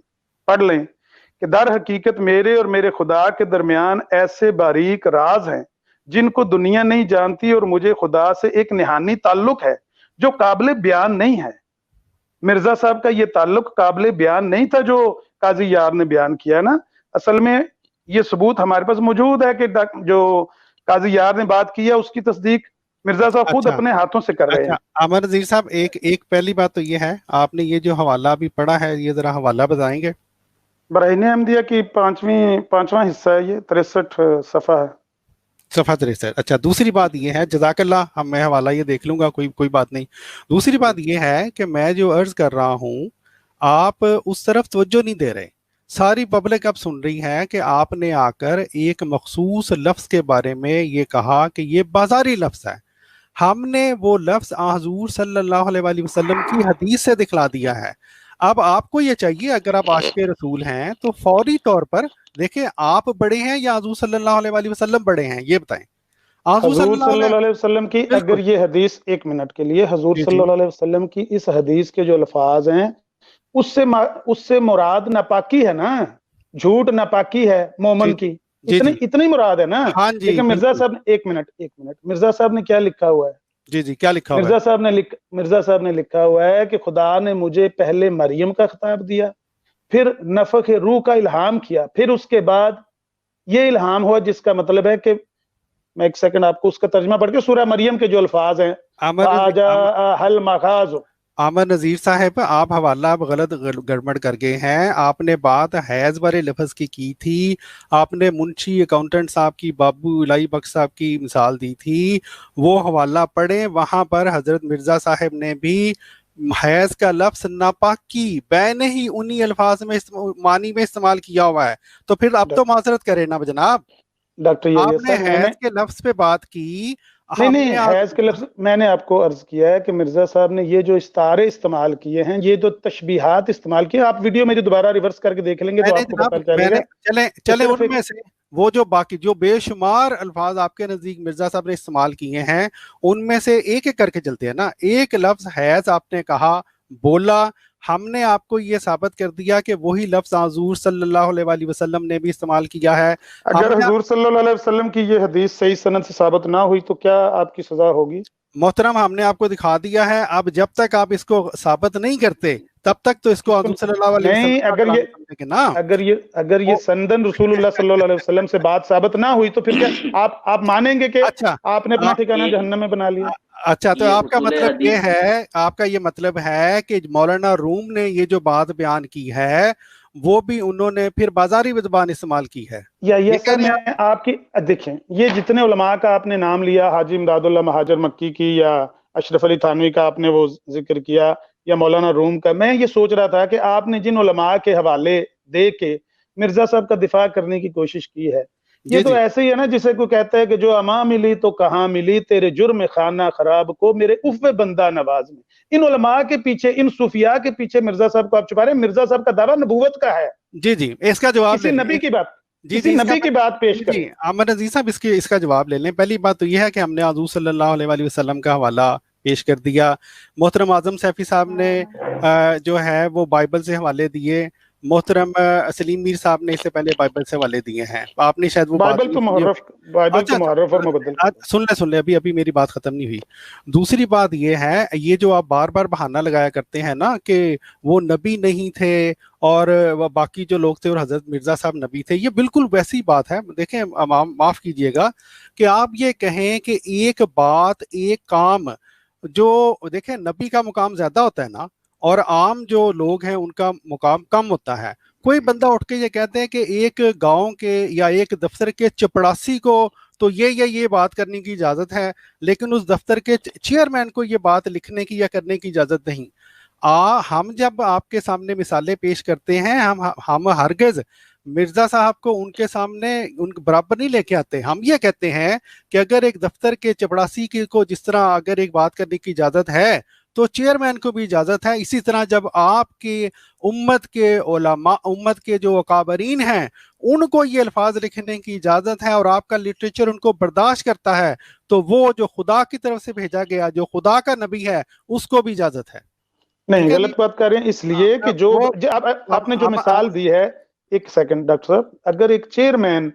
पढ़ लें कि दर हकीकत मेरे और मेरे खुदा के दरमियान ऐसे बारीक राज हैं जिनको दुनिया नहीं जानती, और मुझे खुदा से एक निहानी ताल्लुक है जो काबिल बयान नहीं है। मिर्जा साहब का ये ताल्लुक काबिल बयान नहीं था जो काजी यार ने बयान किया ना। असल में ये सबूत हमारे पास मौजूद है कि जो काजी यार ने बात की है उसकी तस्दीक मिर्जा साहब खुद अपने हाथों से कर रहे हैं। अमर नज़ीर साहब, एक पहली बात तो ये है, आपने ये जो हवाला अभी पढ़ा है ये जरा हवाला बताएंगे? बराहीन अहमदिया की पांचवा हिस्सा है, ये 63 सफ़ा है, सफ़ा 63। अच्छा, दूसरी बात ये है, जज़ाकल्लाह, मैं हवाला ये देख लूंगा, कोई बात नहीं। दूसरी बात ये है कि मैं जो अर्ज कर रहा हूँ आप उस तरफ तवज्जो नहीं दे रहे। सारी पब्लिक अब सुन रही है कि आपने आकर एक मखसूस लफ्ज़ के बारे में ये कहा कि ये बाजारी लफ्ज़ है। हमने वो लफ्ज़ हुज़ूर सल्लल्लाहु अलैहि वसल्लम की हदीस से दिखला दिया है। अब आपको ये चाहिए, अगर आप आशिक़े रसूल हैं तो फौरी तौर पर देखें आप बड़े हैं या हुज़ूर सल्लल्लाहु अलैहि वसल्लम बड़े हैं, ये बताएं। हुज़ूर सल्लल्लाहु अलैहि वसल्लम की, अगर ये हदीस, एक मिनट के लिए, हुज़ूर सल्लल्लाहु अलैहि वसल्लम की इस हदीस के जो अल्फाज हैं उससे मुराद नापाकी है ना, झूठ नापाकी है मोमन की, इतनी मुराद है ना। हाँ जी, लेकिन मिर्जा साहब ने, एक मिनट, मिर्जा साहब ने क्या लिखा हुआ है? जी क्या लिखा हुआ है? मिर्जा साहब ने लिखा हुआ है कि खुदा ने मुझे पहले मरियम का खिताब दिया, फिर नफख रूह का इल्हाम किया, फिर उसके बाद ये इल्हाम हुआ जिसका मतलब है कि, मैं एक सेकंड आपको उसका तर्जमा पढ़ के, सूरह मरियम के जो अल्फाज हैं, हल मखाज। आमर नज़ीर साहब, आप हवाला आप गलत गड़बड़ कर गए हैं। आपने बात हैज़ बारे लफ्ज़ की थी, आपने मुंशी अकाउंटेंट साहब की, बाबू इलाही बख्श साहब की मिसाल दी थी, वो हवाला पढ़ें। वहाँ पर हज़रत मिर्ज़ा साहब ने भी हैज़ का लफ्ज़ नापाकी बैने ही उन्हीं अल्फाज में मानी में इस्तेमाल किया हुआ है। तो फिर अब तो माजरत करें ना जनाब, डॉक्टर आपने हैज़ के लफ्ज़ पे बात की। नहीं, हैज़ के लफ्ज़ मैंने आपको अर्ज किया है कि मिर्जा साहब ने ये जो इस्तारे इस्तेमाल किए हैं, ये जो तशबीहात इस्तेमाल किए, आप वीडियो मेरी दोबारा रिवर्स करके देख लेंगे तो आपको पता चलेगा। चले उनमें से वो जो बाकी जो बेशुमार अल्फाज आपके नजदीक मिर्जा साहब ने इस्तेमाल किए हैं, उनमें से एक एक करके चलते हैं ना। एक लफ्ज हैज़ आपने कहा, बोला, हमने आपको ये साबित कर दिया कि वही लफ्ज हुज़ूर सल्लल्लाहु अलैहि वसल्लम ने भी इस्तेमाल किया है। अगर हुज़ूर सल्लल्लाहु अलैहि वसल्लम की ये हदीस सही सनद से साबित ना हुई तो क्या आपकी सजा होगी? मोहतरम, हमने आपको दिखा दिया है। अब जब तक आप इसको साबित नहीं करते तब तक तो इसको हुज़ूर सल्लल्लाहु अलैहि वसल्लम नहीं, अगर ये संदन रसूलुल्लाह सल्लल्लाहु अलैहि वसल्लम से बात साबित ना हुई तो फिर क्या आप मानेंगे कि आपने अपना ठिकाना जहन्नम में बना लिया? अच्छा, तो आपका मतलब ये है, आपका ये मतलब है कि मौलाना रूम ने ये जो बात बयान की है वो भी उन्होंने फिर बाजारी ज़बान इस्तेमाल की है, या ये सर मैं आपकी देखें, ये जितने उलमा का आपने नाम लिया, हाजी इमदादुल्लाह महाजर मक्की की या अशरफ अली थानवी का आपने वो जिक्र किया या मौलाना रूम का, मैं ये सोच रहा था कि आपने जिन उलमा के हवाले दे के مرزا صاحب کا دفاع کرنے کی کوشش کی ہے. یہ تو ایسے ہی ہے نا جسے کوئی کہتا ہے کہ جو اما ملی تو کہاں ملی، تیرے جرم خانہ خراب کو میرے عفو بندہ نواز میں. ان علماء کے پیچھے، ان صوفیاء کے پیچھے مرزا صاحب کو آپ چھپا رہے ہیں. مرزا صاحب کا دعویٰ نبوت کا ہے. جی اس کا جواب کسی نبی کی بات، جی نبی کی بات پیش کریں. عامر عزیز صاحب اس کا جواب لے لیں. پہلی بات تو یہ ہے کہ ہم نے حضور صلی اللہ علیہ وآلہ وسلم کا حوالہ پیش کر دیا. محترم اعظم سیفی صاحب نے جو ہے وہ بائبل سے حوالے دیے. محترم سلیم میر صاحب نے اس سے پہلے بائبل سے حوالے دیے ہیں. آپ نے شاید وہ بائبل تو محرف اور مبدل. سن لیں ابھی میری بات ختم نہیں ہوئی. دوسری بات یہ ہے، یہ جو آپ بار بار بہانہ لگایا کرتے ہیں نا کہ وہ نبی نہیں تھے اور باقی جو لوگ تھے اور حضرت مرزا صاحب نبی تھے، یہ بالکل ویسی بات ہے. دیکھیں معاف کیجئے گا کہ آپ یہ کہیں کہ ایک بات ایک کام، جو دیکھیں نبی کا مقام زیادہ ہوتا ہے نا اور عام جو لوگ ہیں ان کا مقام کم ہوتا ہے. کوئی بندہ اٹھ کے یہ کہتے ہیں کہ ایک گاؤں کے یا ایک دفتر کے چپڑاسی کو تو یہ بات کرنے کی اجازت ہے، لیکن اس دفتر کے چیئرمین کو یہ بات لکھنے کی یا کرنے کی اجازت نہیں. ہم جب آپ کے سامنے مثالیں پیش کرتے ہیں، ہم ہرگز مرزا صاحب کو ان کے سامنے ان برابر نہیں لے کے آتے. ہم یہ کہتے ہیں کہ اگر ایک دفتر کے چپڑاسی کو جس طرح اگر ایک بات کرنے کی اجازت ہے تو چیئرمین کو بھی اجازت ہے. اسی طرح جب آپ کی امت کے علماء، امت کے جو اکابرین ہیں، ان کو یہ الفاظ لکھنے کی اجازت ہے اور آپ کا لٹریچر ان کو برداشت کرتا ہے، تو وہ جو خدا کی طرف سے بھیجا گیا، جو خدا کا نبی ہے، اس کو بھی اجازت ہے. نہیں، غلط بات کر رہے ہیں. اس لیے کہ جو آپ نے جو مثال دی ہے، ایک سیکنڈ ڈاکٹر صاحب، اگر ایک چیئرمین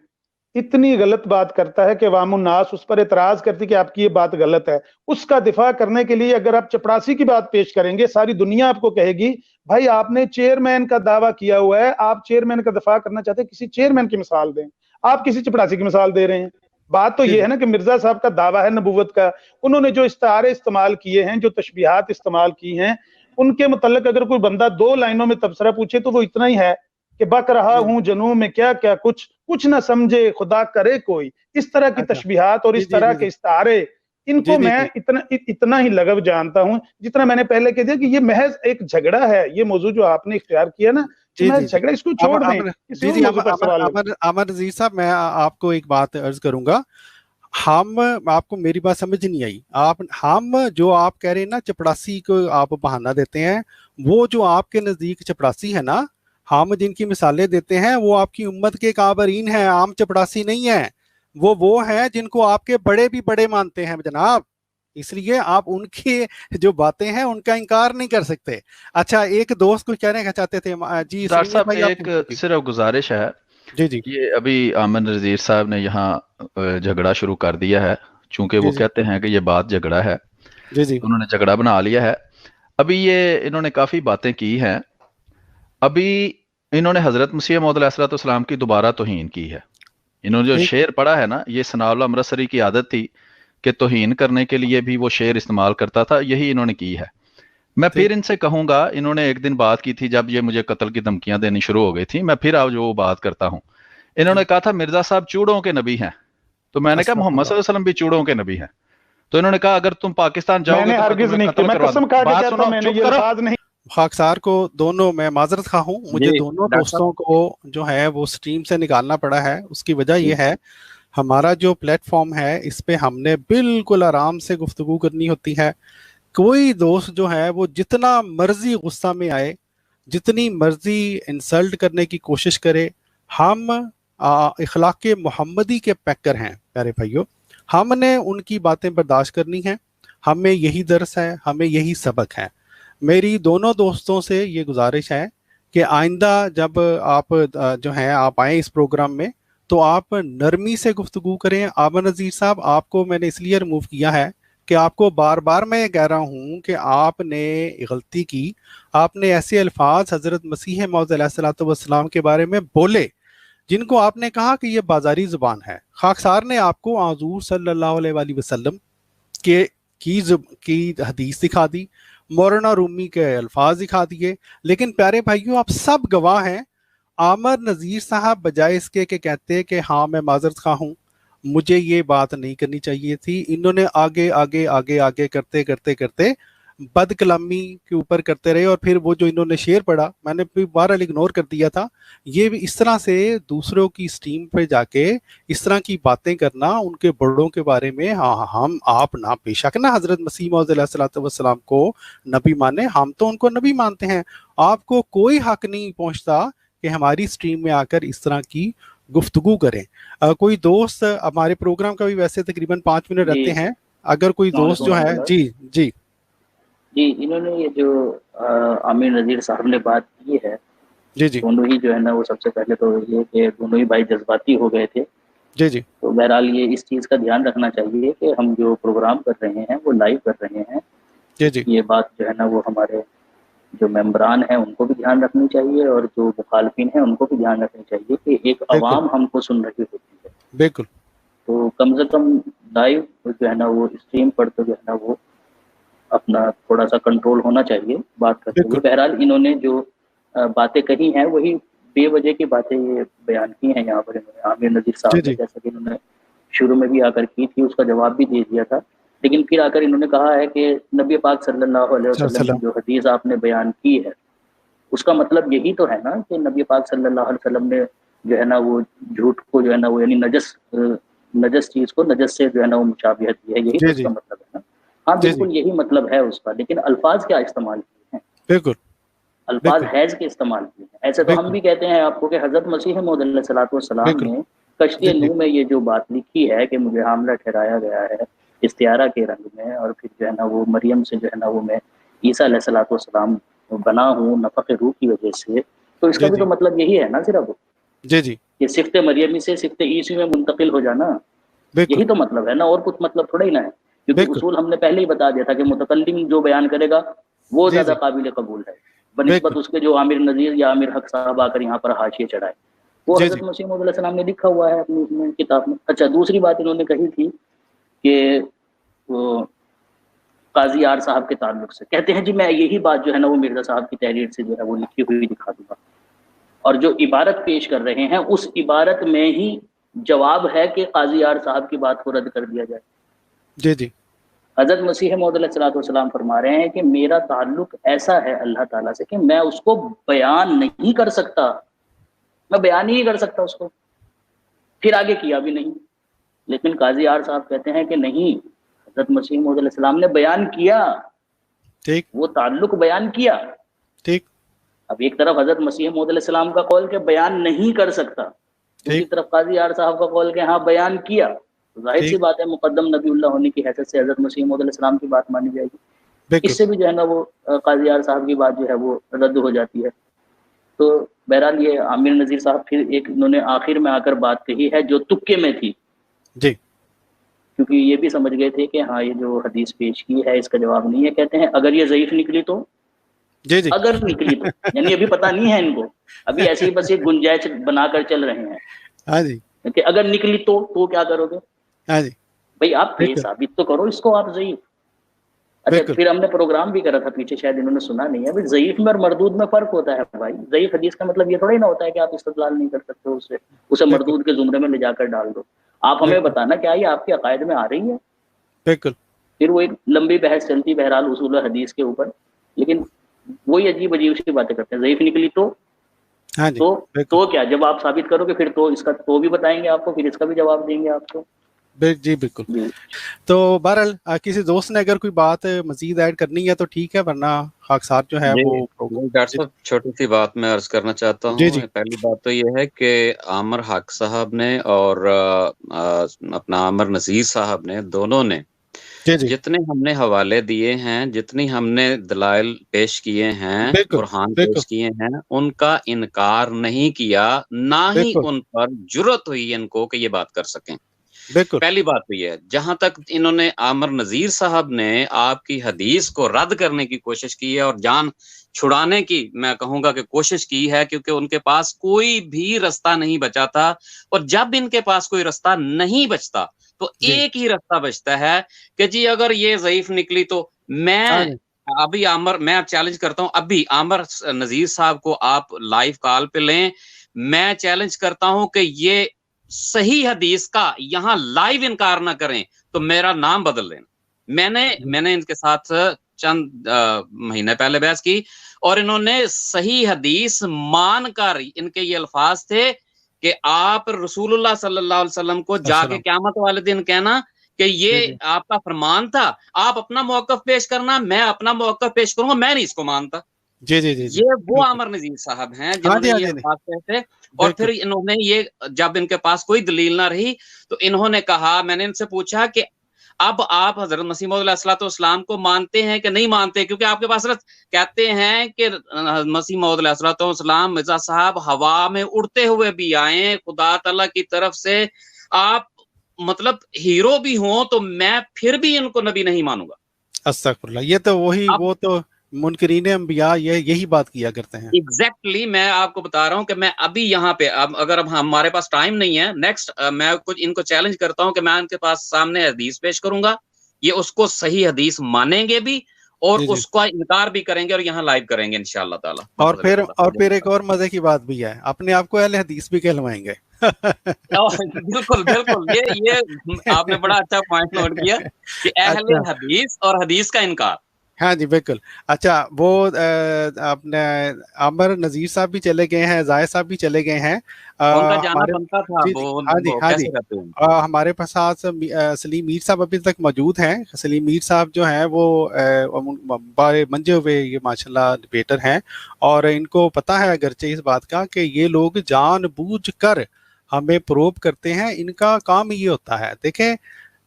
اتنی غلط بات کرتا ہے کہ عوام الناس اس پر اعتراض کرتی کہ آپ کی یہ بات غلط ہے، اس کا دفاع کرنے کے لیے اگر آپ چپڑاسی کی بات پیش کریں گے، ساری دنیا آپ کو کہے گی بھائی آپ نے چیئرمین کا دعویٰ کیا ہوا ہے، آپ چیئرمین کا دفاع کرنا چاہتے ہیں، کسی چیئرمین کی مثال دیں. آپ کسی چپڑاسی کی مثال دے رہے ہیں. بات تو یہ ہے نا کہ مرزا صاحب کا دعویٰ ہے نبوت کا. انہوں نے جو استعارے استعمال کیے ہیں، جو تشبیہات استعمال کی ہیں، ان کے متعلق اگر کوئی بندہ 2 لائنوں میں تبصرہ پوچھے تو وہ اتنا ہی ہے کہ بک رہا ہوں جنوں میں کیا کیا کچھ نہ سمجھے خدا کرے کوئی. اس طرح کی تشبیہات اور اس طرح کے استعارے، ان کو میں اتنا ہی لغو جانتا ہوں جتنا میں نے پہلے کہہ دیا کہ یہ محض ایک جھگڑا ہے. یہ موضوع جو آپ نے اختیار کیا نا، جھگڑا، اس کو چھوڑ دیں. عامر عزیز صاحب، میں آپ کو ایک بات عرض کروں گا. آپ کو میری بات سمجھ نہیں آئی. ہم جو آپ کہہ رہے ہیں نا چپڑاسی کو آپ بہانہ دیتے ہیں، وہ جو آپ کے نزدیک چپڑاسی ہے نا، ہم جن کی مثالیں دیتے ہیں وہ آپ کی امت کے کابرین ہیں، عام چپڑاسی نہیں ہیں. وہ ہیں جن کو آپ کے بڑے بھی بڑے مانتے ہیں جناب. اس لیے آپ ان کی جو باتیں ہیں ان کا انکار نہیں کر سکتے. اچھا، ایک دوست کچھ کہنے کا چاہتے تھے. جی ڈاکٹر صاحب، ایک صرف گزارش ہے. جی یہ ابھی عامر نذیر صاحب نے یہاں جھگڑا شروع کر دیا ہے، چونکہ وہ کہتے ہیں کہ یہ بات جھگڑا ہے. انہوں نے جھگڑا بنا لیا ہے. ابھی یہ انہوں نے کافی باتیں کی ہیں. ابھی انہوں نے حضرت مسیح موعود علیہ السلام کی دوبارہ توہین کی ہے. انہوں نے جو شعر پڑھا ہے نا، یہ ثناء اللہ امرتسری کی عادت تھی کہ توہین کرنے کے لیے بھی وہ شعر استعمال کرتا تھا. یہی انہوں نے کی ہے. میں پھر ان سے کہوں گا، انہوں نے ایک دن بات کی تھی جب یہ مجھے قتل کی دھمکیاں دینی شروع ہو گئی تھی. میں پھر آج وہ بات کرتا ہوں. انہوں نے کہا تھا مرزا صاحب چوڑوں کے نبی ہیں. تو میں نے کہا محمد صلی اللہ علیہ وسلم بھی چوڑوں کے نبی ہیں. تو انہوں نے کہا اگر تم پاکستان جاؤ گے تو خاکسار کو دونوں، میں معذرت خواہ ہوں، مجھے دونوں دوستوں کو جو ہے وہ سٹریم سے نکالنا پڑا ہے. اس کی وجہ یہ ہے ہمارا جو پلیٹ فارم ہے اس پہ ہم نے بالکل آرام سے گفتگو کرنی ہوتی ہے. کوئی دوست جو ہے وہ جتنا مرضی غصہ میں آئے، جتنی مرضی انسلٹ کرنے کی کوشش کرے، ہم اخلاق محمدی کے پیکر ہیں پیارے بھائیوں. ہم نے ان کی باتیں برداشت کرنی ہیں. ہمیں یہی درس ہے، ہمیں یہی سبق ہے. میری دونوں دوستوں سے یہ گزارش ہے کہ آئندہ جب آپ جو ہیں آپ آئیں اس پروگرام میں تو آپ نرمی سے گفتگو کریں. عامر نذیر صاحب، آپ کو میں نے اس لیے ریموو کیا ہے کہ آپ کو بار بار میں یہ کہہ رہا ہوں کہ آپ نے غلطی کی. آپ نے ایسے الفاظ حضرت مسیح موعود علیہ السلام کے بارے میں بولے جن کو آپ نے کہا کہ یہ بازاری زبان ہے. خاکسار نے آپ کو حضور صلی اللہ علیہ وآلہ وسلم کی حدیث دکھا دی، مولانا رومی کے الفاظ دکھا دیے. لیکن پیارے بھائیوں، آپ سب گواہ ہیں. عامر نذیر صاحب بجائے اس کے کہ کہتے کہ ہاں میں معذرت خواہ ہوں، مجھے یہ بات نہیں کرنی چاہیے تھی، انہوں نے آگے آگے آگے آگے کرتے کرتے کرتے बद कलामी के ऊपर करते रहे, और फिर वो जो इन्होंने शेर पढ़ा मैंने भी बहरहाल इग्नोर कर दिया था। ये भी इस तरह से दूसरों की स्ट्रीम पे जाके इस तरह की बातें करना उनके बड़ों के बारे में, हाँ हम आप ना बेशक ना हजरत मसीह मौऊद अलैहिस्सलातु वस्सलाम को नबी माने, हम तो उनको नबी मानते हैं, आपको कोई हक नहीं पहुंचता कि हमारी स्ट्रीम में आकर इस तरह की गुफ्तगू करें। कोई दोस्त, हमारे प्रोग्राम का भी वैसे तकरीबन 5 मिनट रहते हैं, अगर कोई दोस्त जो है जी जी जी, इन्होंने ये जो आमिर नज़ीर साहब ने बात की है, जी जी दोनों ही जो है ना वो सबसे पहले तो ये कि दोनों ही भाई जज्बाती हो गए थे। जी जी तो बहरहाल ये इस चीज़ का ध्यान रखना चाहिए कि हम जो प्रोग्राम कर रहे हैं वो लाइव कर रहे हैं। जी जी ये बात जो है ना वो हमारे जो मेंबरान हैं उनको भी ध्यान रखनी चाहिए, और जो मुखालफिन हैं उनको भी ध्यान रखनी चाहिए कि एक अवाम हमको सुन रही होती है। बिल्कुल। तो कम से कम लाइव जो है ना वो स्ट्रीम पर तो जो है ना वो अपना थोड़ा सा कंट्रोल होना चाहिए बात करते हुए। बहरहाल इन्होंने जो बातें कही हैं वही बेवजह की बातें ये बयान की हैं यहाँ पर इन्होंने, आमिर नज़ीर साहब ने, जैसा कि इन्होंने शुरू में भी आकर की थी, उसका जवाब भी दे दिया था। लेकिन फिर आकर इन्होंने कहा है कि नबी पाक सल्लल्लाहु अलैहि वसल्लम की जो हदीस आपने बयान की है उसका मतलब यही तो है ना कि नबी पाक सल्लल्लाहु अलैहि वसल्लम ने जो है ना वो झूठ को जो है ना वो यानी नजस चीज़ को नजस से जो है ना वो मुशाबिहत दी है, यही तो उसका मतलब है ना। हाँ बिल्कुल यही मतलब है उसका, लेकिन अल्फाज क्या इस्तेमाल किए हैं, बिल्कुल अल्फाज हैज के इस्तेमाल किए हैं। ऐसे तो हम भी कहते हैं आपको कि हजरत मसीह मौऊद अलैहिस्सलातु वस्सलाम ने कश्ती नूह में ये जो बात लिखी है कि मुझे हामला ठहराया गया है इस्तियारा के रंग में, और फिर जो है ना वो मरियम से जो है ना वो मैं ईसा अलैहिस्सलातु वस्सलाम बना हूँ नफ़क़े रूह की वजह से, तो इसका भी तो मतलब यही है ना सिर्फ जी जी कि सिफ्ते मरियमी से सिफ्ते ईसी में मुंतकिल हो जाना, यही तो मतलब है ना, और कुछ मतलब थोड़ा ही ना है। क्योंकि उसूल हमने पहले ही बता दिया था कि मुतकल्लिम जो बयान करेगा वो ज्यादा काबिल कबूल है बनिस्बत उसके जो आमिर नज़ीर या आमिर हक साहब आकर यहाँ पर हाशिए चढ़ाए। वो हज़रत मसीह मौऊद अलैहिस्सलाम ने लिखा हुआ है अपनी किताब में। अच्छा, दूसरी बात इन्होंने कही थी कि काजी आर साहब के ताल्लुक से कहते हैं जी मैं यही बात जो है ना वो मिर्जा साहब की तहरीर से जो है वो लिखी हुई दिखा दूंगा, और जो इबारत पेश कर रहे हैं उस इबारत में ही जवाब है कि काजी आर साहब की बात को रद्द कर दिया जाए। जी जी हज़रत मसीह मौऊद अलैहिस्सलाम फरमा रहे हैं कि मेरा ताल्लुक ऐसा है अल्लाह ताला से कि मैं उसको बयान नहीं कर सकता, मैं बयान ही नहीं कर सकता उसको, फिर आगे किया भी नहीं। लेकिन काजी आर साहब कहते हैं कि नहीं, हज़रत मसीह मौऊद अलैहिस्सलाम ने बयान किया, ठीक, वो ताल्लुक बयान किया। ठीक। अब एक तरफ हज़रत मसीह मौऊद अलैहिस्सलाम का कौल के बयान नहीं कर सकता, दूसरी तरफ काजी आर साहब का कौल के हाँ बयान किया, तो जाहिर सी बात है मुकद्दम नबीउल्लाह होने की हैसियत से हज़रत मसीह मौऊद अलैहिस्सलाम की बात मानी जाएगी। इससे भी जो है ना वो काजी आर साहब की बात जो है वो रद्द हो जाती है। तो बहरहाल ये आमिर नज़ीर साहब फिर एक इन्होंने आखिर में आकर बात कही है जो तुक्के में थी जी, क्योंकि ये भी समझ गए थे कि हाँ ये जो हदीस पेश की है इसका जवाब नहीं है। कहते हैं अगर ये ज़ईफ निकली तो, जी जी अगर निकली तो, यानी अभी पता नहीं है इनको, अभी ऐसे ही बस एक गुंजाइश बनाकर चल रहे हैं। हाँ जी, कि अगर निकली तो क्या करोगे? हाँ जी भाई आप साबित तो करो इसको आप ज़ईफ। अच्छा, फिर हमने प्रोग्राम भी करा था पीछे, शायद इन्होंने सुना नहीं है। भाई ज़ईफ में और मरदूद में फर्क होता है भाई। ज़ईफ हदीस का मतलब ये थोड़ा ही ना होता है कि आप इस्तेदलाल नहीं कर सकते उसे मरदूद के जुमरे में ले जाकर डाल दो। आप हमें बताना क्या ये आपके अकायद में आ रही है। बिल्कुल। फिर वो एक लंबी बहस चलती बहरहाल उसूल हदीस के ऊपर, लेकिन वही अजीब अजीब सी बातें करते हैं। ज़ईफ निकली तो, हाँ जी, तो क्या, जब आप साबित करोगे फिर तो इसका तो भी बताएंगे आपको, फिर इसका भी जवाब देंगे आपको। जी बिल्कुल। तो बहरहाल किसी दोस्त ने अगर कोई बात मजीद ऐड करनी है तो ठीक है, वरना खाक साहब जो है वो डॉक्टर साहब छोटी सी बात मैं अर्ज करना चाहता हूँ। पहली बात तो ये है कि आमिर हक साहब ने और अपना आमिर नज़ीर साहब ने दोनों ने जितने हमने हवाले दिए हैं, जितनी हमने दलाइल पेश किए हैं, बुरहान पेश किए हैं, उनका इनकार नहीं किया, ना ही उन पर जुर्रत हुई इनको कि ये बात कर सकें। पहली बात तो ये है। जहां तक इन्होंने आमिर नज़ीर साहब ने आपकी हदीस को रद्द करने की कोशिश की है और जान छुड़ाने की मैं कहूंगा कि कोशिश की है, क्योंकि उनके पास कोई भी रास्ता नहीं बचा था। और जब इनके पास कोई रास्ता नहीं बचता तो एक ही रास्ता बचता है कि जी अगर ये ज़ईफ निकली तो मैं चैलेंज करता हूं, अभी आमिर नज़ीर साहब को आप लाइव कॉल पे लें, मैं चैलेंज करता हूं कि ये सही हदीस का यहां लाइव इनकार ना करें तो मेरा नाम बदल लेना। मैंने इनके साथ चंद महीने पहले बहस की, और इन्होंने सही हदीस मान कर, इनके ये अल्फाज थे कि आप रसूलुल्लाह सल्लल्लाहु अलैहि वसल्लम को जाके क़यामत वाले दिन कहना कि ये आपका फरमान था, आप अपना मौक़िफ़ पेश करना, मैं अपना मौक़िफ़ पेश करूंगा, मैं नहीं इसको मानता। जी जी जी, ये वो आमिर नज़ीर साहब हैं जिन्होंने ये बात कहते, और फिर इन्होंने ये, जब इनके पास कोई दलील ना रही तो इन्होंने कहा, मैंने इनसे पूछा कि अब आप हजरत मसीह मौऊद अलैहिस्सलाम को मानते हैं कि नहीं मानते, क्योंकि आपके पास कहते हैं कि मसीह मौऊद अलैहिस्सलाम मिर्जा साहब हवा में उड़ते हुए भी आए खुदा तआला की तरफ से, आप मतलब हीरो भी हों तो मैं फिर भी इनको नबी नहीं मानूंगा। अस्तगफुरुल्लाह, ये तो वही, वो तो मुनकरीन अंबिया यही बात किया करते हैं। एग्जैक्टली मैं आपको बता रहा हूँ कि मैं अभी यहाँ पे, अब अगर हमारे पास टाइम नहीं है, नेक्स्ट मैं कुछ इनको चैलेंज करता हूँ कि मैं इनके पास सामने हदीस पेश करूंगा, ये उसको सही हदीस मानेंगे भी और उसका इनकार भी करेंगे और यहाँ लाइव करेंगे इंशाअल्लाह ताला। और फिर एक और मजे की बात भी है, अपने आप को अहले हदीस भी कहलवाएंगे। बिल्कुल बिल्कुल, ये आपने बड़ा अच्छा पॉइंट नोट किया कि अहले हदीस और हदीस का इनकार। हाँ जी बिल्कुल। अच्छा, वो अपने आमिर नज़ीर साहब भी चले गए हैं, जाहिद साहब भी चले गए हैं, उनका जाना बनता था। हमारे पास सलीम मीर साहब अभी तक मौजूद हैं। सलीम मीर साहब जो हैं वो बड़े मंजे हुए ये माशाल्लाह डिबेटर हैं, और इनको पता है अगरचे इस बात का कि ये लोग जानबूझकर हमें प्रोब करते हैं, इनका काम ये होता है। देखें,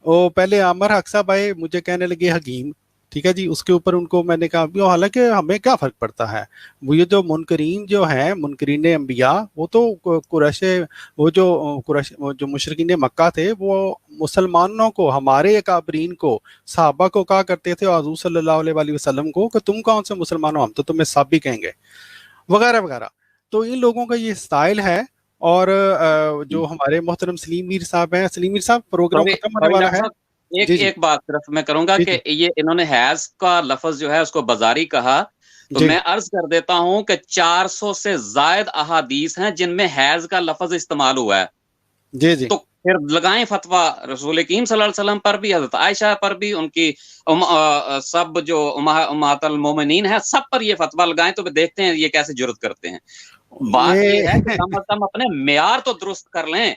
वो पहले आमिर हक साहब आए, मुझे कहने लगे हकीम, ठीक है जी, उसके ऊपर उनको मैंने कहा हालांकि हमें क्या फ़र्क पड़ता है, वो ये जो मुनकरीन जो हैं, मुनकरीन अंबिया, वो तो वो जो मुशरिकीन मक्का थे, वो मुसलमानों को, हमारे अकाबरीन को, सहाबा को कहा करते थे, हुज़ूर सल्लल्लाहु अलैहि वसल्लम को, कि तुम कौन से मुसलमान हो, हम तो तुम्हें साबी कहेंगे, वगैरह वगैरह। तो इन लोगों का ये स्टाइल है। और जो हमारे मोहतरम सलीम मीर साहब हैं, सलीम मीर साहब प्रोग्राम खत्म होने वाला है। एक बात सिर्फ मैं करूंगा कि ये इन्होंने हैज का लफ्ज जो है उसको बाजारी कहा, तो मैं अर्ज कर देता हूं कि 400 से जायद अहादीस हैं जिनमें हैज का लफ्ज इस्तेमाल हुआ है। जी जी। तो फिर लगाएं फतवा रसूल करीम सल्लल्लाहु अलैहि वसल्लम पर भी, हज़रत आयशा पर भी, उनकी सब जो उम्महातुल मोमिनीन है, सब पर ये फतवा लगाएं, तो देखते हैं ये कैसे जुर्रत करते हैं। बात ये है कि कम अज कम अपने मेयार तो दुरुस्त कर लें।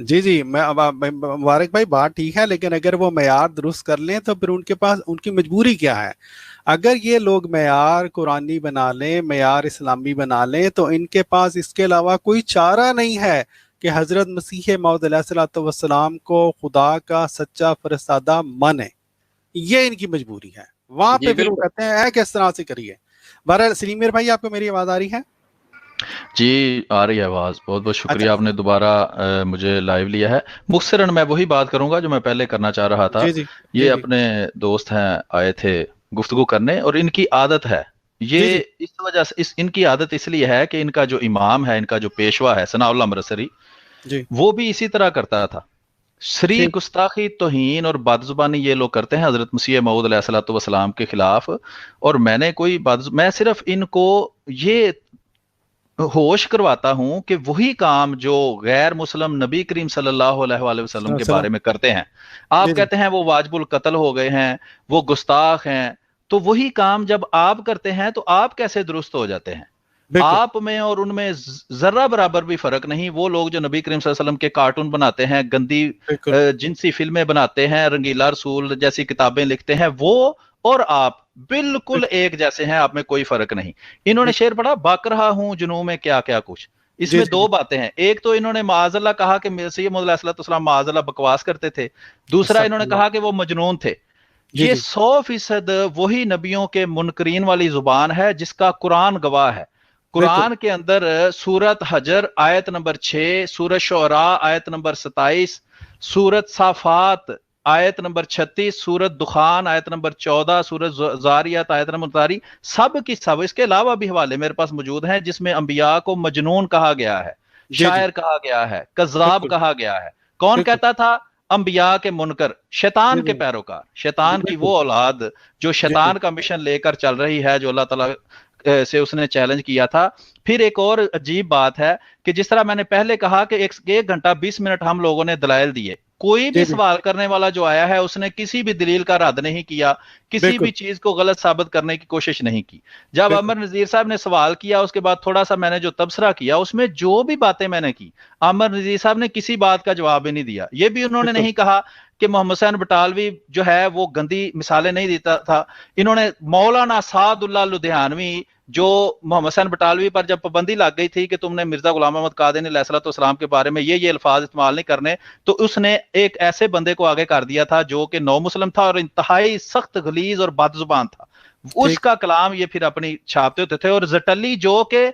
जी जी, मुबारक भाई, बात ठीक है, लेकिन अगर वो मेयार दुरुस्त कर लें तो फिर उनके पास उनकी मजबूरी क्या है? अगर ये लोग मेयार कुरानी बना लें, मेयार इस्लामी बना लें, तो इनके पास इसके अलावा कोई चारा नहीं है कि हजरत मसीह मौऊद अलैहिस्सलाम को खुदा का सच्चा फरिश्ता माने। ये इनकी मजबूरी है। वहां पे फिर वो कहते हैं किस तरह से करिए। बहरहाल सलीम भाई, आपको मेरी आवाज आ रही है? जी आ रही है आवाज। बहुत बहुत शुक्रिया, आपने दोबारा मुझे लाइव लिया है। मुख्तसरन मैं वही बात करूंगा जो मैं पहले करना चाह रहा था। ये अपने दोस्त हैं, आए थे गुफ्तगू करने, और इनकी आदत है ये, इस वजह से इनकी आदत इसलिए है कि इनका जो इमाम है, इनका जो पेशवा है सनाउल्लाह मरसरी, वो भी इसी तरह करता था। श्री गुस्ताखी, तौहीन और बदजुबानी ये लोग करते हैं हजरत मसीह मऊद अलैहिस्सलाम के खिलाफ। और मैं सिर्फ इनको ये होश करवाता हूं कि वही काम जो गैर मुस्लिम नबी करीम सल्लल्लाहु अलैहि वसल्लम के बारे में करते हैं, आप कहते हैं वो वाजिबुल कत्ल हो गए हैं, वो गुस्ताख हैं, तो वही काम जब आप करते हैं तो आप कैसे दुरुस्त हो जाते हैं? आप में और उनमें जर्रा बराबर भी फर्क नहीं। वो लोग जो नबी करीम सल्लल्लाहु अलैहि वसल्लम के कार्टून बनाते हैं, गंदी जिनसी फिल्में बनाते हैं, रंगीला रसूल जैसी किताबें लिखते हैं, वो और आप बिल्कुल एक जैसे हैं, आप में कोई फर्क नहीं। इन्होंने शेर पढ़ा, बाक रहा हूं जुनून में क्या क्या कुछ। इसमें दो बातें हैं। एक तो इन्होंने माअज़ल्लाह कहा कि मसीह मौऊद अलैहिस्सलाम माअज़ल्लाह बकवास करते थे। दूसरा इन्होंने कहा कि वो मजनून थे। ये 100% वही नबियों के मुनकरीन वाली जुबान है जिसका कुरान गवाह है। कुरान के अंदर सूरत हजर आयत नंबर 6, सूरत शुअरा आयत नंबर 27, सूरत साफात आयत नंबर 36, सूरत दुखान आयत नंबर 14, सूरत ज़ारियात आयत नंबर 39, सब की सब, इसके अलावा भी हवाले मेरे पास मौजूद हैं जिसमें अंबिया को मजनून कहा गया है, शायर कहा गया है, कज़्ज़ाब कहा गया है। कौन कहता था? अंबिया के मुनकर, शैतान के पैरोकार, शैतान की वो औलाद जो शैतान का मिशन लेकर चल रही है, जो अल्लाह ताला से उसने चैलेंज किया था। फिर एक और अजीब बात है कि जिस तरह मैंने पहले कहा कि 1 घंटा 20 मिनट हम लोगों ने दलाइल दिए, کوئی بھی سوال کرنے والا جو آیا ہے اس نے کسی بھی دلیل کا رد نہیں کیا, کسی بھی چیز کو غلط ثابت کرنے کی کوشش نہیں کی. جب عامر نذیر صاحب نے سوال کیا اس کے بعد تھوڑا سا میں نے جو تبصرہ کیا اس میں جو بھی باتیں میں نے کی, عامر نذیر صاحب نے کسی بات کا جواب ہی نہیں دیا. یہ بھی انہوں نے نہیں کہا کہ محمد حسین بٹالوی جو ہے وہ گندی مثالیں نہیں دیتا تھا. انہوں نے مولانا سعد اللہ لدھیانوی جو محمد حسین بٹالوی پر جب پابندی لگ گئی تھی کہ تم نے مرزا غلام محمد قادری علیہ الصلوۃ والسلام کے بارے میں یہ الفاظ استعمال نہیں کرنے, تو اس نے ایک ایسے بندے کو آگے کر دیا تھا جو کہ نو مسلم تھا اور انتہائی سخت غلیظ اور بد زبان تھا. اس کا کلام یہ پھر اپنی چھاپتے ہوتے تھے. اور زٹلی جو کہ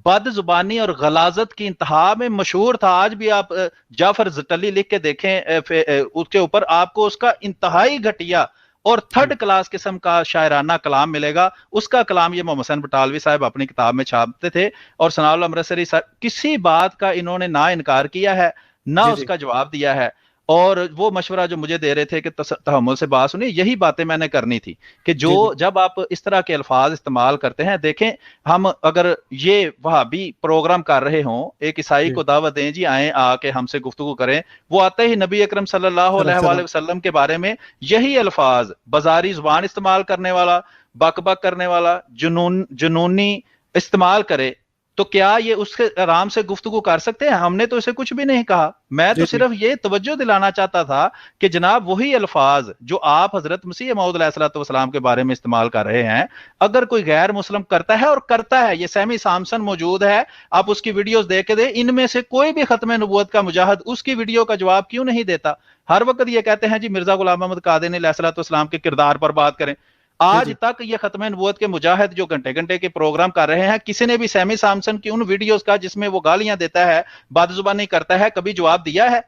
بد زبانی اور غلاظت کی انتہا میں مشہور تھا, آج بھی آپ جعفر زٹلی لکھ کے دیکھیں اس کے اوپر آپ کو اس کا انتہائی گھٹیا اور تھرڈ کلاس قسم کا شاعرانہ کلام ملے گا. اس کا کلام یہ محمد حسین بٹالوی صاحب اپنی کتاب میں چھاپتے تھے. اور ثناء اللہ امرتسری صاحب کسی بات کا انہوں نے نہ انکار کیا ہے نہ اس کا جواب دیا ہے. اور وہ مشورہ جو مجھے دے رہے تھے کہ تحمل سے بات سنی, یہی باتیں میں نے کرنی تھی کہ جو جب آپ اس طرح کے الفاظ استعمال کرتے ہیں, دیکھیں ہم اگر یہ وہابی پروگرام کر رہے ہوں, ایک عیسائی کو دعوت دیں جی آئیں آ کے ہم سے گفتگو کریں, وہ آتے ہی نبی اکرم صلی اللہ علیہ وآلہ وسلم کے بارے میں یہی الفاظ بازاری زبان استعمال کرنے والا, بک بک کرنے والا, جنونی استعمال کرے, تو کیا یہ اس کے آرام سے گفتگو کر سکتے ہیں؟ ہم نے تو اسے کچھ بھی نہیں کہا. میں تو صرف یہ توجہ دلانا چاہتا تھا کہ جناب وہی الفاظ جو آپ حضرت مسیح موعود علیہ الصلوۃ والسلام کے بارے میں استعمال کر رہے ہیں, اگر کوئی غیر مسلم کرتا ہے, اور کرتا ہے, یہ سیمی سامسن موجود ہے, آپ اس کی ویڈیوز دیکھ کے دیں, ان میں سے کوئی بھی ختم نبوت کا مجاہد اس کی ویڈیو کا جواب کیوں نہیں دیتا؟ ہر وقت یہ کہتے ہیں جی مرزا غلام محمد قادری علیہ الصلوۃ والسلام کے کردار پر بات کریں. آج تک یہ ختم نبوت کے مجاہد جو گھنٹے گھنٹے کے پروگرام کر رہے ہیں, کسی نے بھی سیمی سامسن کی ان ویڈیوز کا جس میں وہ گالیاں دیتا ہے, بد زبانی کرتا ہے, کبھی جواب دیا ہے؟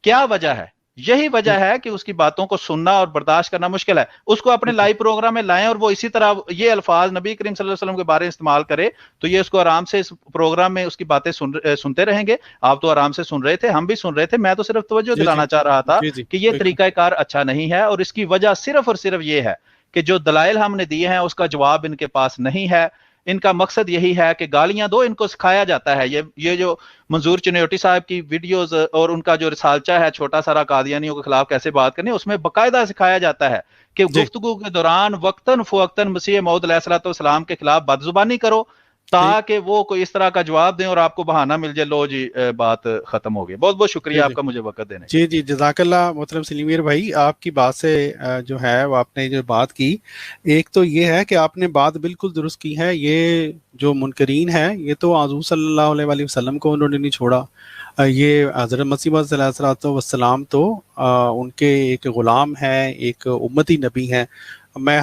کیا وجہ ہے؟ یہی وجہ ہے کہ اس کی باتوں کو سننا اور برداشت کرنا مشکل ہے. اس کو اپنے لائیو پروگرام میں لائیں اور وہ اسی طرح یہ الفاظ نبی کریم صلی اللہ علیہ وسلم کے بارے میں استعمال کرے, تو یہ اس کو آرام سے اس پروگرام میں اس کی باتیں سنتے رہیں گے. آپ تو آرام سے سن رہے تھے, ہم بھی سن رہے تھے, میں تو صرف توجہ دلانا چاہ رہا تھا کہ یہ طریقہ کار اچھا نہیں ہے. اور اس کی وجہ صرف اور صرف یہ ہے کہ جو دلائل ہم نے دیے ہیں اس کا جواب ان کے پاس نہیں ہے. ان کا مقصد یہی ہے کہ گالیاں دو, ان کو سکھایا جاتا ہے. یہ جو منظور چنیوٹی صاحب کی ویڈیوز اور ان کا جو رسالچہ ہے چھوٹا سارا قادیانیوں کے خلاف کیسے بات کرنی, اس میں باقاعدہ سکھایا جاتا ہے کہ گفتگو کے دوران وقتاً فوقتاً مسیح موعود علیہ الصلوۃ والسلام کے خلاف بد زبانی کرو تاکہ وہ کوئی اس طرح کا جواب دیں اور آپ کو بہانہ مل جائے, لو جی بات ختم ہو گئی. بہت بہت شکریہ آپ کا مجھے وقت دینے. جی جزاک اللہ محترم سلیم میر بھائی, آپ کی بات سے جو ہے وہ آپ نے جو بات کی, ایک تو یہ ہے کہ آپ نے بات بالکل درست کی ہے. یہ جو منکرین ہے یہ تو حضور صلی اللہ علیہ وآلہ وسلم کو انہوں نے نہیں چھوڑا. یہ حضرت مسیح موعود علیہ الصلوۃ والسلام تو ان کے ایک غلام ہیں, ایک امتی نبی ہیں. میں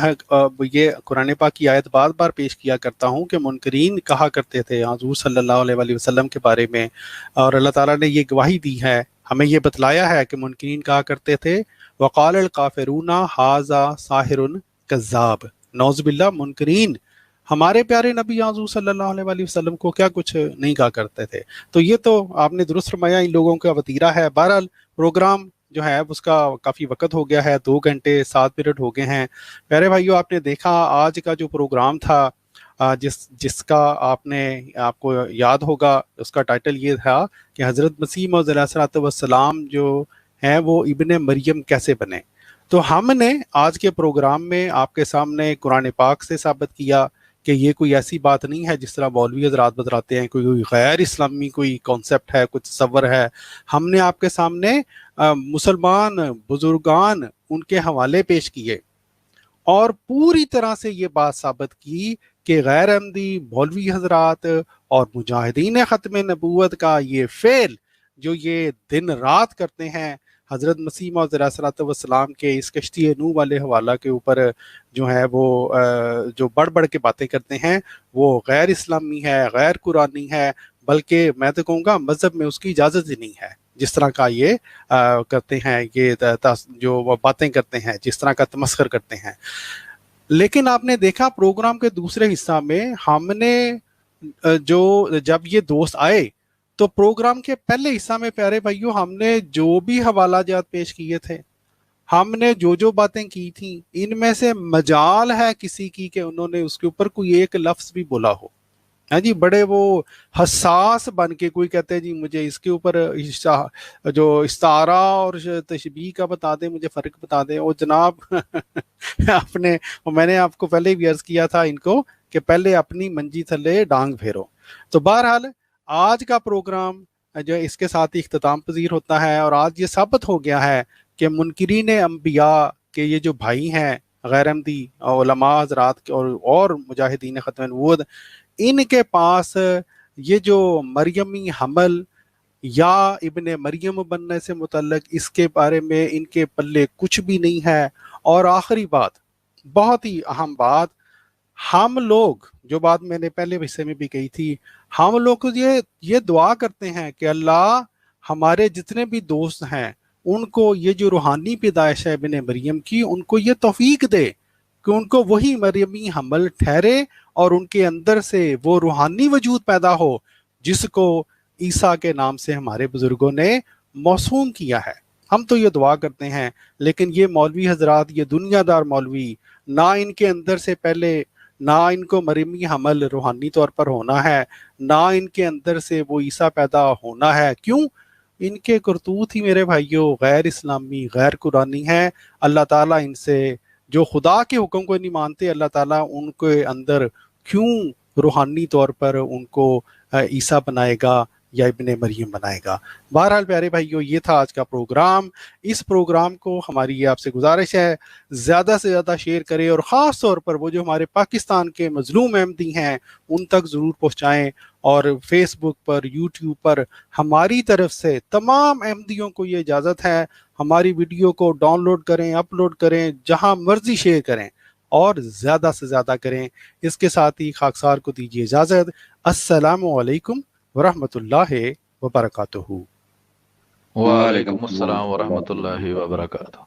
یہ قرآن پاک کی آیت بار بار پیش کیا کرتا ہوں کہ منکرین کہا کرتے تھے حضور صلی اللہ علیہ وآلہ وسلم کے بارے میں, اور اللہ تعالیٰ نے یہ گواہی دی ہے, ہمیں یہ بتلایا ہے کہ منکرین کہا کرتے تھے وقال الکافرون ھذا ساحر کذاب. نعوذ باللہ, منکرین ہمارے پیارے نبی حضور صلی اللہ علیہ وآلہ وسلم کو کیا کچھ نہیں کہا کرتے تھے. تو یہ تو آپ نے درست فرمایا, ان لوگوں کا وتیرہ ہے. بہرحال پروگرام جو ہے اس کا کافی وقت ہو گیا ہے, 2 گھنٹے 7 منٹ ہو گئے ہیں. پیارے بھائیو, آپ نے دیکھا آج کا جو پروگرام تھا, جس کا آپ کو یاد ہوگا, اس کا ٹائٹل یہ تھا کہ حضرت مسیح موعود علیہ الصلوۃ والسلام جو ہیں وہ ابن مریم کیسے بنے. تو ہم نے آج کے پروگرام میں آپ کے سامنے قرآن پاک سے ثابت کیا کہ یہ کوئی ایسی بات نہیں ہے جس طرح مولوی حضرات بتلاتے ہیں, کوئی غیر اسلامی کوئی کانسیپٹ ہے, کچھ تصور ہے. ہم نے آپ کے سامنے مسلمان بزرگان ان کے حوالے پیش کیے اور پوری طرح سے یہ بات ثابت کی کہ غیر احمدی مولوی حضرات اور مجاہدین ختم نبوت کا یہ فعل جو یہ دن رات کرتے ہیں حضرت مسیح موعود علیہ الصلوۃ والسلام کے اس کشتی نوح والے حوالہ کے اوپر جو ہے وہ جو بڑھ بڑھ کے باتیں کرتے ہیں, وہ غیر اسلامی ہے, غیر قرآنی ہے, بلکہ میں تو کہوں گا مذہب میں اس کی اجازت ہی نہیں ہے. جس طرح کا یہ کرتے ہیں, یہ جو باتیں کرتے ہیں, جس طرح کا تمسخر کرتے ہیں. لیکن آپ نے دیکھا پروگرام کے دوسرے حصہ میں ہم نے جب یہ دوست آئے تو پروگرام کے پہلے حصہ میں پیارے بھائیوں ہم نے جو بھی حوالہ جات پیش کیے تھے, ہم نے جو باتیں کی تھیں, ان میں سے مجال ہے کسی کی کہ انہوں نے اس کے اوپر کوئی ایک لفظ بھی بولا ہو. हाँ जी, बड़े वो हसास बन के, कोई कहते हैं जी मुझे इसके ऊपर जो इस्तारा और तशबीह का बता दें, मुझे फ़र्क बता दें। और जनाब आपने, मैंने आपको पहले भी अर्ज किया था इनको कि पहले अपनी मंजी थले डांग फेरो। तो बहरहाल आज का प्रोग्राम जो इसके साथ ही इख्तिताम पजीर होता है, और आज ये साबित हो गया है कि मुनकिरीन अंबिया के ये जो भाई हैं गैर अहमदी उलमा हज़रात के और मुजाहिदीन ख़त्म नबूवत, इनके पास ये जो मरियमी हमल या इब्ने मरियम बनने से मुतल्लक इसके बारे में इनके पल्ले कुछ भी नहीं है। और आखिरी बात, बहुत ही अहम बात, हम लोग, जो बात मैंने पहले हिस्से में भी कही थी, हम लोग को ये दुआ करते हैं कि अल्लाह हमारे जितने भी दोस्त हैं उनको ये जो रूहानी पैदाइश है इब्ने मरियम की, उनको ये तौफीक दे कि उनको वही मरियमी हमल ठहरे और उनके अंदर से वो रूहानी वजूद पैदा हो जिसको ईसा के नाम से हमारे बुजुर्गों ने मौसूम किया है। हम तो ये दुआ करते हैं, लेकिन ये मौलवी हजरात, ये दुनियादार मौलवी, ना इनके अंदर से पहले, ना इनको मरियमी हमल रूहानी तौर पर होना है, ना इनके अंदर से वो ईसा पैदा होना है। क्यों? इनके करतूत ही मेरे भाइयों गैर इस्लामी, गैर कुरानी है। अल्लाह ताला इनसे, जो खुदा के हुक्म को नहीं मानते, अल्लाह ताला उनके अंदर क्यों रूहानी तौर पर उनको ईसा बनाएगा या इब्ने मरियम बनाएगा। बहरहाल प्यारे भाइयों, ये था आज का प्रोग्राम। इस प्रोग्राम को हमारी ये आपसे गुजारिश है, ज़्यादा से ज़्यादा शेयर करें, और ख़ास तौर पर वो जो हमारे पाकिस्तान के मजलूम अहमदी हैं उन तक ज़रूर पहुँचाएँ। और फेसबुक पर, यूट्यूब पर हमारी तरफ से तमाम अहमदियों को ये इजाज़त है, हमारी वीडियो को डाउनलोड करें, अपलोड करें, जहाँ मर्जी शेयर करें और ज़्यादा से ज़्यादा करें। इसके साथ ही खाकसार को दीजिए इजाज़त। अस्सलामु अलैकुम वरहमतुल्लाहि वबरकातुहू। वालेकुम अस्सलाम वरहमतुल्लाहि वबरकातुहू।